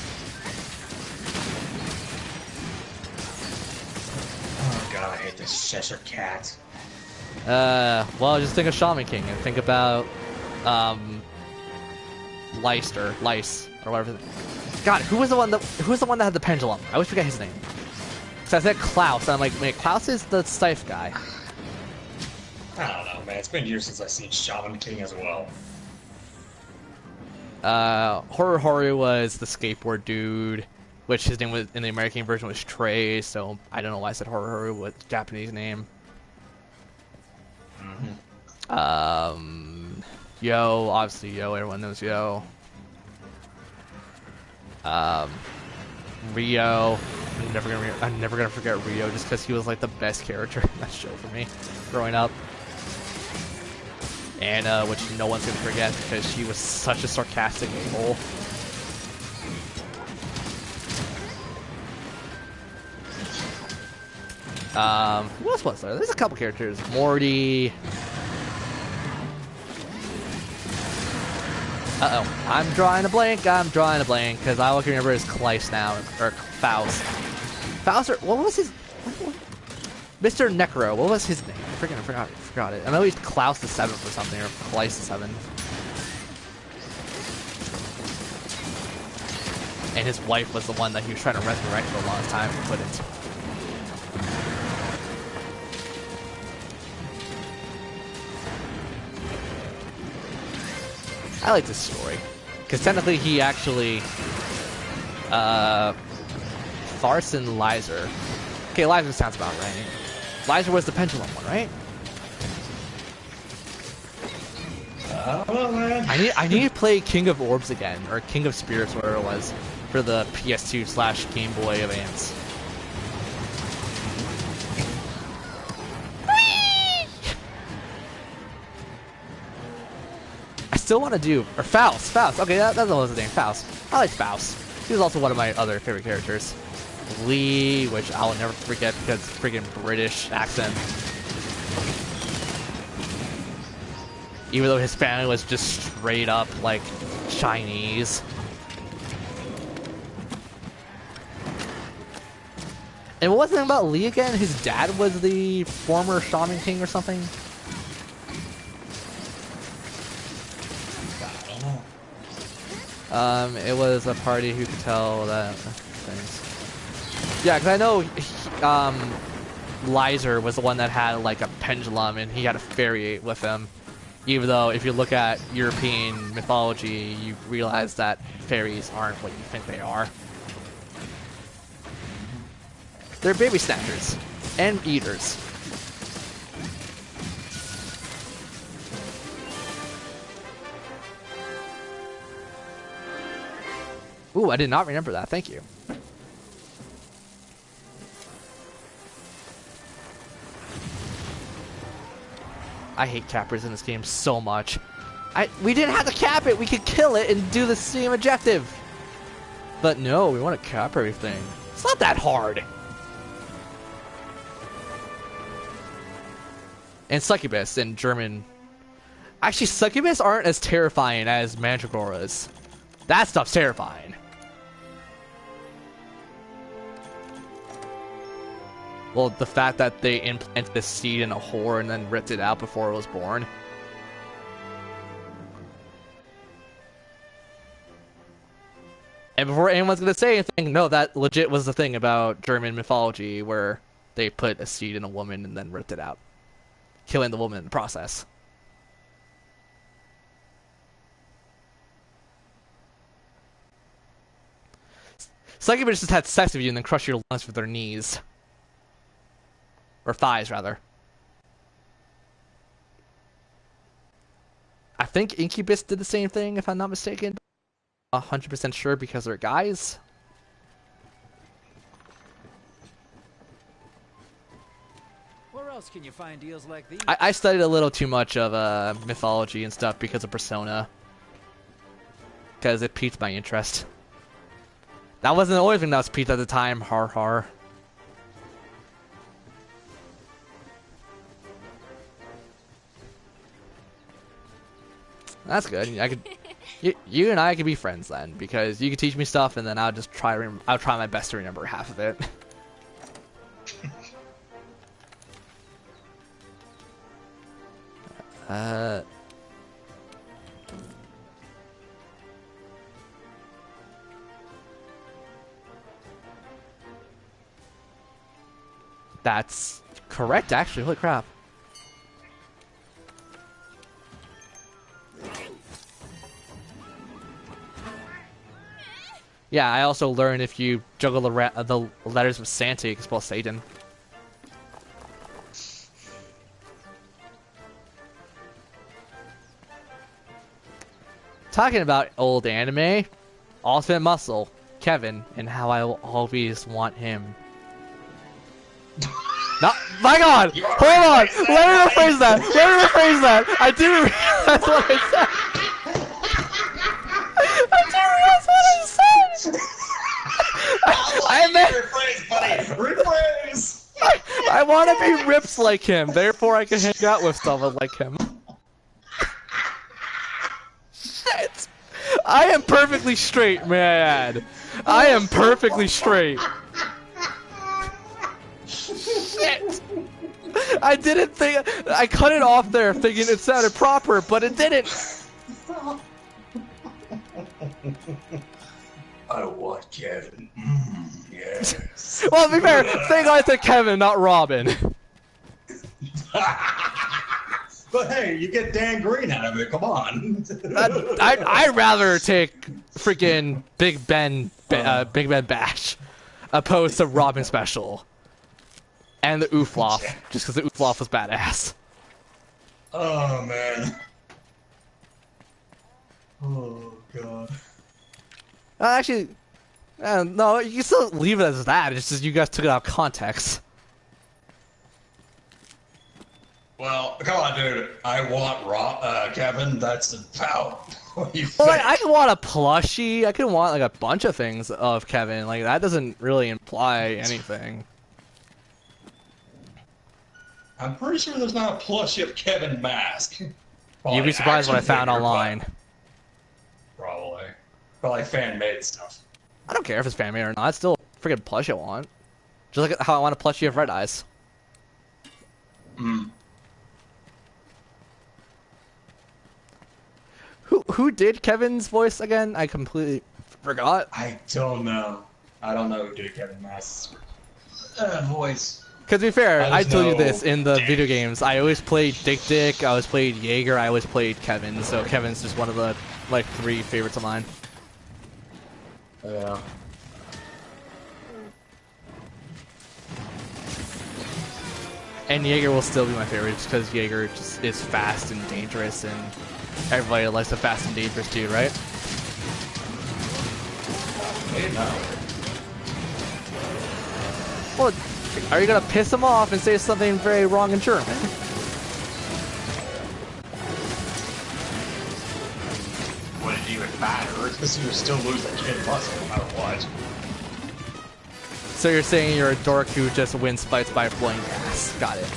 Oh god, I hate this Cheshire Cat. Well, just think of Shaman King and think about, Lice, or whatever. God, who was the one that had the pendulum? I always forget his name. So I said Klaus, and I'm like, wait, Klaus is the Scythe guy. I don't know, man. It's been years since I've seen Shaman King as well. Horu was the skateboard dude, which his name was in the American version was Trey, so I don't know why I said Horu was Japanese name. Mm-hmm. Yo, obviously Yo, everyone knows Yo. Rio, I'm never gonna forget Rio just because he was like the best character in that show for me growing up. Anna, which no one's gonna forget because she was such a sarcastic a-hole. Who else was there? There's a couple characters. Morty. Uh-oh. I'm drawing a blank, because all I can remember is Kleist now, or Faust. Faust, what was his... Mr. Necro, what was his name? I forgot it. I know he's Klaus the 7th or something, or Kleist the 7th. And his wife was the one that he was trying to resurrect for the longest time, and couldn't. I like this story. Because technically he actually... Tharson Lizer Okay, Liza sounds about right. Liza was the pendulum one, right? I don't know, man. I need to play King of Orbs again, or King of Spirits, whatever it was, for the PS2 / Game Boy Advance. I still want to do, or Faust. Faust. Okay, that's the name. Faust. I like Faust. He was also one of my other favorite characters. Lee, which I'll never forget because freaking British accent. Even though his family was just straight up like Chinese. And what was the thing about Lee again? His dad was the former Shaman King or something? It was a party who could tell that things. Yeah, because I know Lizer was the one that had like a pendulum and he had a fairy with him. Even though if you look at European mythology, you realize that fairies aren't what you think they are. They're baby snatchers and eaters. Ooh, I did not remember that. Thank you. I hate cappers in this game so much. We didn't have to cap it. We could kill it and do the same objective. But no, we want to cap everything. It's not that hard. And Succubus in German. Actually, Succubus aren't as terrifying as Mandragoras. That stuff's terrifying. Well, the fact that they implanted the seed in a whore and then ripped it out before it was born. And before anyone's gonna say anything, no, that legit was the thing about German mythology where they put a seed in a woman and then ripped it out, killing the woman in the process. Succubus just had sex with you and then crush your lungs with their knees. Or thighs, rather. I think Incubus did the same thing, if I'm not mistaken. 100% sure because they're guys. Where else can you find deals like these? I studied a little too much of mythology and stuff because of Persona. Because it piqued my interest. That wasn't the only thing that was piqued at the time, har har. That's good. I could, you and I could be friends then, because you could teach me stuff, and then I'll just I'll try my best to remember half of it. That's correct, actually. Holy crap. Yeah, I also learned if you juggle the letters with Santa, you can spell Satan. Talking about old anime, Ultimate Muscle, Kevin, and how I will always want him. Not, my God! Hold on! Let me rephrase that! Let me rephrase that! I didn't realize what I said! I didn't realize what I said! I meant... Rephrase, buddy! Rephrase! I want to be ripped like him, therefore I can hang out with someone like him. Shit! I am perfectly straight, may I add. I am perfectly straight. Shit! I didn't think... I cut it off there thinking it sounded proper, but it didn't! I want Kevin. Yes. Well, to be fair, thank God I said Kevin, not Robin. But hey, you get Dan Green out of it, come on. I'd rather take freaking Big Ben Bash opposed to Robin Special. And the Oofloff, Yeah. just because the Oofloff was badass. Oh man. Oh god. Actually, no, you can still leave it as that. It's just you guys took it out of context. Well, come on, dude. I want Kevin. That's about what you Well, think. like, I can want a plushie. I can want like a bunch of things of Kevin. Like that doesn't really imply anything. I'm pretty sure there's not a plushie of Kevin Mask. You'd be surprised what I found online. Probably. But like fan-made stuff. I don't care if it's fan made or not. It's still a freaking plushie I want. Just like how I want a plushie of Red Eyes. Hmm. Who did Kevin's voice again? I completely forgot. I don't know. I don't know who did Kevin Mask's voice. Cause to be fair, I I just told you know this in the Dick. video games. I always played Dick. I always played Jaeger. I always played Kevin. So Kevin's just one of the like 3 favorites of mine. Yeah. And Jaeger will still be my favorite just because Jaeger just is fast and dangerous, and everybody likes a fast and dangerous dude, right? Hey, no. Well, are you gonna piss him off and say something very wrong in German? Would it even matter? Because you would still lose the kid muscle no matter what. So you're saying you're a dork who just wins fights by blowing gas. Got it.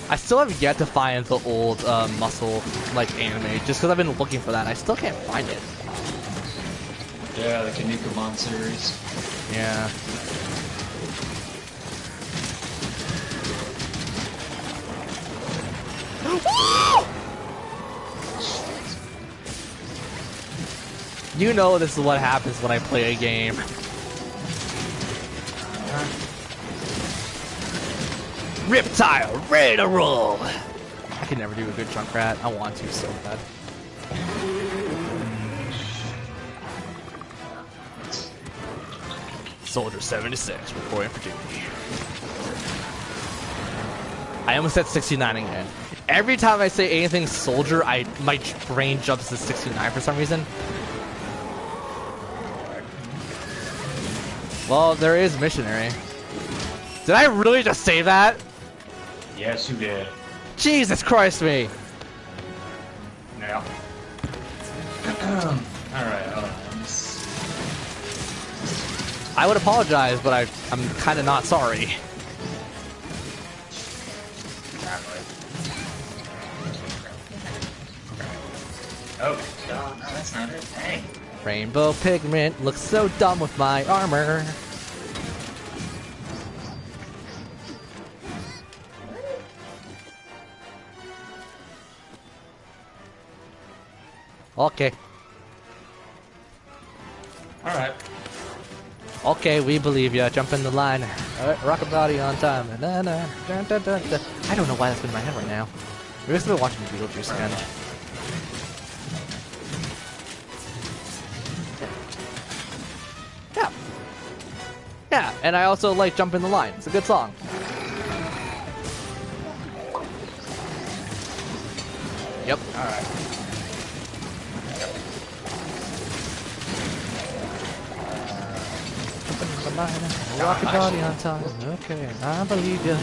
I still have yet to find the old muscle like anime, just because I've been looking for that and I still can't find it. Yeah, the Kinnikuman series. Yeah. You know this is what happens when I play a game. Riptile, ready to roll! I can never do a good Junkrat. I want to so bad. Soldier 76, reporting for duty. I almost said 69 again. Every time I say anything soldier, my brain jumps to 69 for some reason. Well, there is missionary. Did I really just say that? Yes, you did. Jesus Christ me! Now. Alright, I would apologize, but I'm kind of not sorry. Oh, no, that's not it. Dang. Rainbow pigment looks so dumb with my armor. Okay. Alright. Okay, we believe ya. Jump in the line. Rock a body on time. Na, na, dun, dun, dun, dun. I don't know why that's in my head right now. Maybe I've been watching Beetlejuice again. Yeah. Yeah, and I also like Jump in the Line. It's a good song. Yep. Alright. Rock your body on time. Okay, I believe you.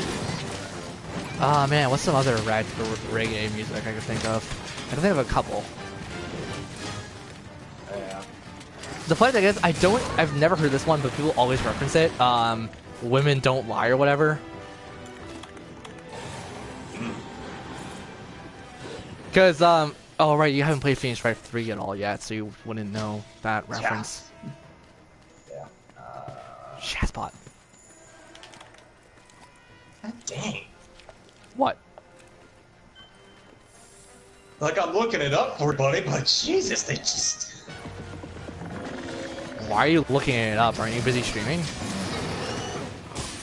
Ah man, what's some other reggae music I could think of? I can think of a couple. Yeah. The funny thing is, I've never heard this one, but people always reference it. Women Don't Lie or whatever. Because, oh right, you haven't played Phoenix Wright 3 at all yet, so you wouldn't know that reference. Yeah. Shazbot. God dang. What? Like, I'm looking it up for you, buddy, but Jesus, they just... Why are you looking it up? Aren't you busy streaming?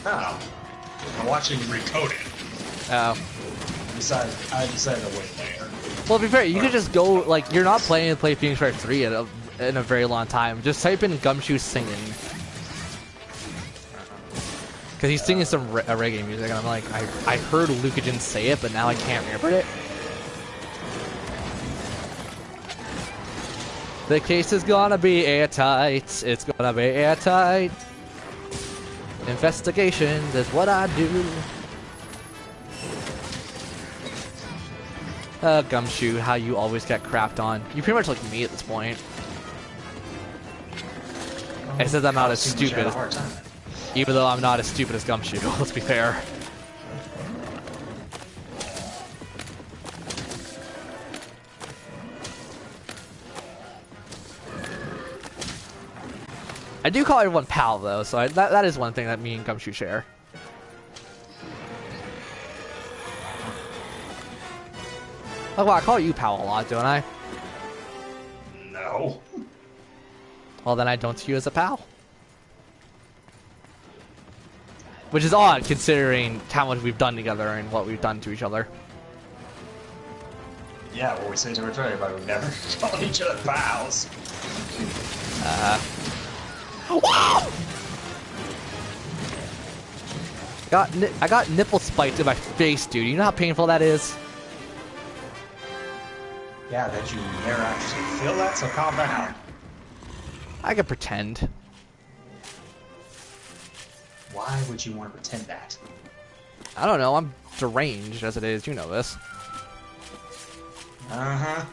No. I'm watching Recoded. Oh. I decided to wait later. Well, to be fair, you could just go, like, you're not planning to play Phoenix Wright 3 in a very long time. Just type in Gumshoe singing. Because he's singing some reggae music, and I'm like, I heard Lucagen say it, but now I can't remember it. The case is gonna be airtight. It's gonna be airtight. Investigations is what I do. Gumshoe, how you always get crapped on. You pretty much like me at this point. I said I'm not as stupid as, even though I'm not as stupid as Gumshoe, let's be fair. I do call everyone pal though, so that is one thing that me and Gumshoe share. Oh, well, I call you pal a lot, don't I? No. Well, then I don't see you as a pal. Which is odd, considering how much we've done together and what we've done to each other. Yeah, well, we say to each other, but we never call each other pals. Wow! I got nipple spiked in my face, dude. You know how painful that is? Yeah, that you never actually feel that, so calm down. I can pretend. Why would you want to pretend that? I don't know. I'm deranged as it is. You know this. Uh-huh.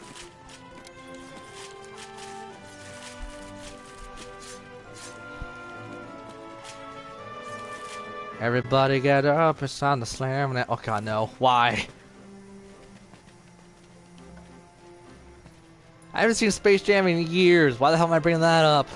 Everybody get up. It's on the slam. Oh, God, no. Why? I haven't seen Space Jam in years. Why the hell am I bringing that up?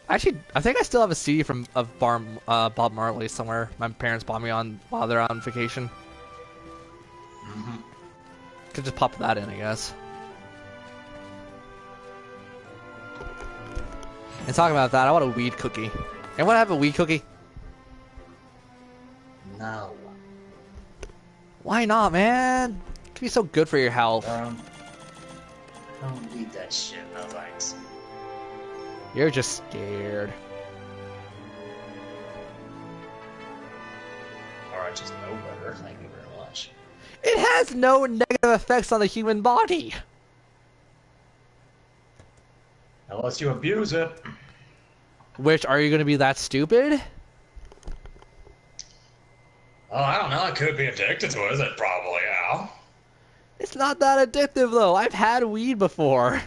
Actually, I think I still have a CD of Bob Marley somewhere. My parents bought me on while they're on vacation. Mm-hmm. Could just pop that in, I guess. And talking about that, I want a weed cookie. Anyone have a weed cookie? No. Why not, man? It could be so good for your health. Don't eat that shit, no thanks. You're just scared. Alright, just know better. Thank you very much. It has no negative effects on the human body. Unless you abuse it. Which, are you going to be that stupid? Oh, I don't know. I could be addicted to it. Is it? Probably, yeah. It's not that addictive, though. I've had weed before.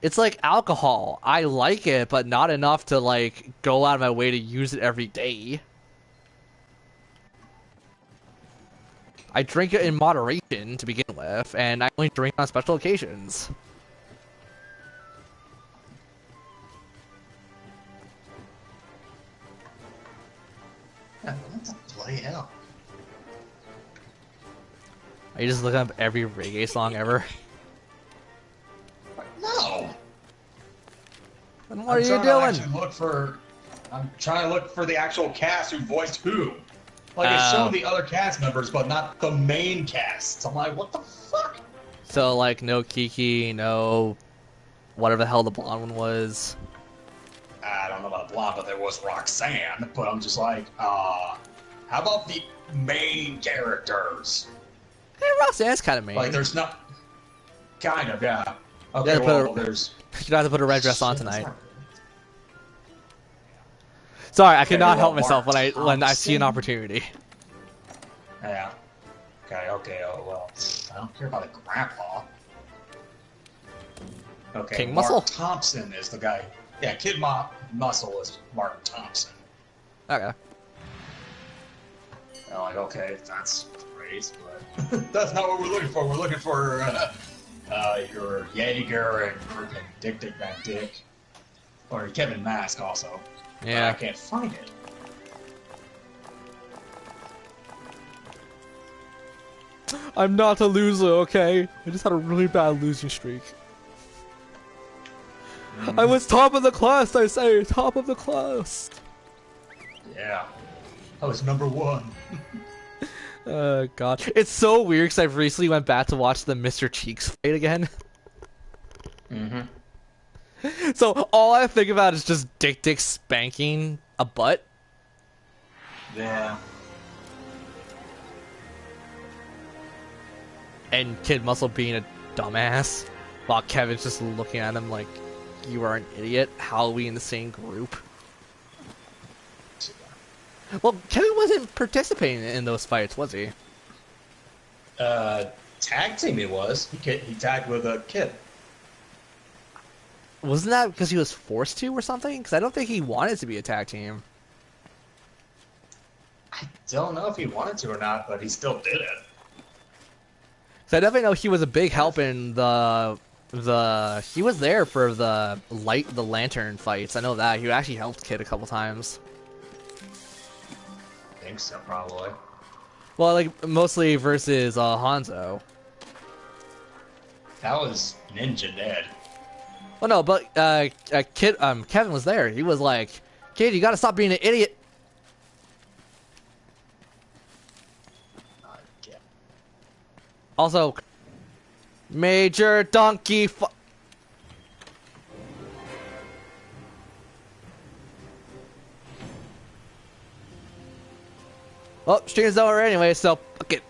It's like alcohol. I like it, but not enough to, like, go out of my way to use it every day. I drink it in moderation to begin with, and I only drink on special occasions. What the bloody hell? Are you just looking up every reggae song ever? No. Then what are you doing? I'm trying to look for the actual cast who voiced who. Like, it's showing the other cast members, but not the main cast. I'm like, what the fuck? So, like, no Kiki, no whatever the hell the blonde one was. I don't know about blonde, but there was Roxanne. But I'm just like, how about the main characters? Hey, Roxanne's kind of mean. Like, there's not... Kind of, yeah. Okay, Yeah, well, there's... You don't have to put a red dress on tonight. Sorry, I cannot help myself when I see an opportunity. Yeah. Okay, oh well. I don't care about the grandpa. Okay, King Mark Muscle? Thompson is the guy. Yeah, Kid Muscle is Martin Thompson. Okay. I'm like, okay, that's great, but that's not what we're looking for. We're looking for your Jaeger and freaking Dick Van Dyke. Or Kevin Mask also. Yeah. I can't find it. I'm not a loser, okay? I just had a really bad losing streak. I was top of the class, I say, top of the class. Yeah. I was #1. God, it's so weird because I've recently went back to watch the Mr. Cheeks fight again. So all I think about is just Dick spanking a butt. Yeah. And Kid Muscle being a dumbass, while Kevin's just looking at him like, you are an idiot. How are we in the same group? Well, Kevin wasn't participating in those fights, was he? Tag team he was. He tagged with a kid. Wasn't that because he was forced to or something? Because I don't think he wanted to be a tag team. I don't know if he wanted to or not, but he still did it. So I definitely know he was a big help in the he was there for the lantern fights. I know that he actually helped Kid a couple times. I think so, probably. Well, like mostly versus Hanzo. That was Ninja dead. Well, no, but Kevin was there. He was like, "Kid, you gotta stop being an idiot." Yeah. Also, Major Donkey Well, stream's over anyway, so fuck it.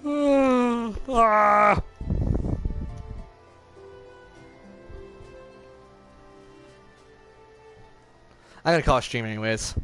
I'm gonna call it stream anyways.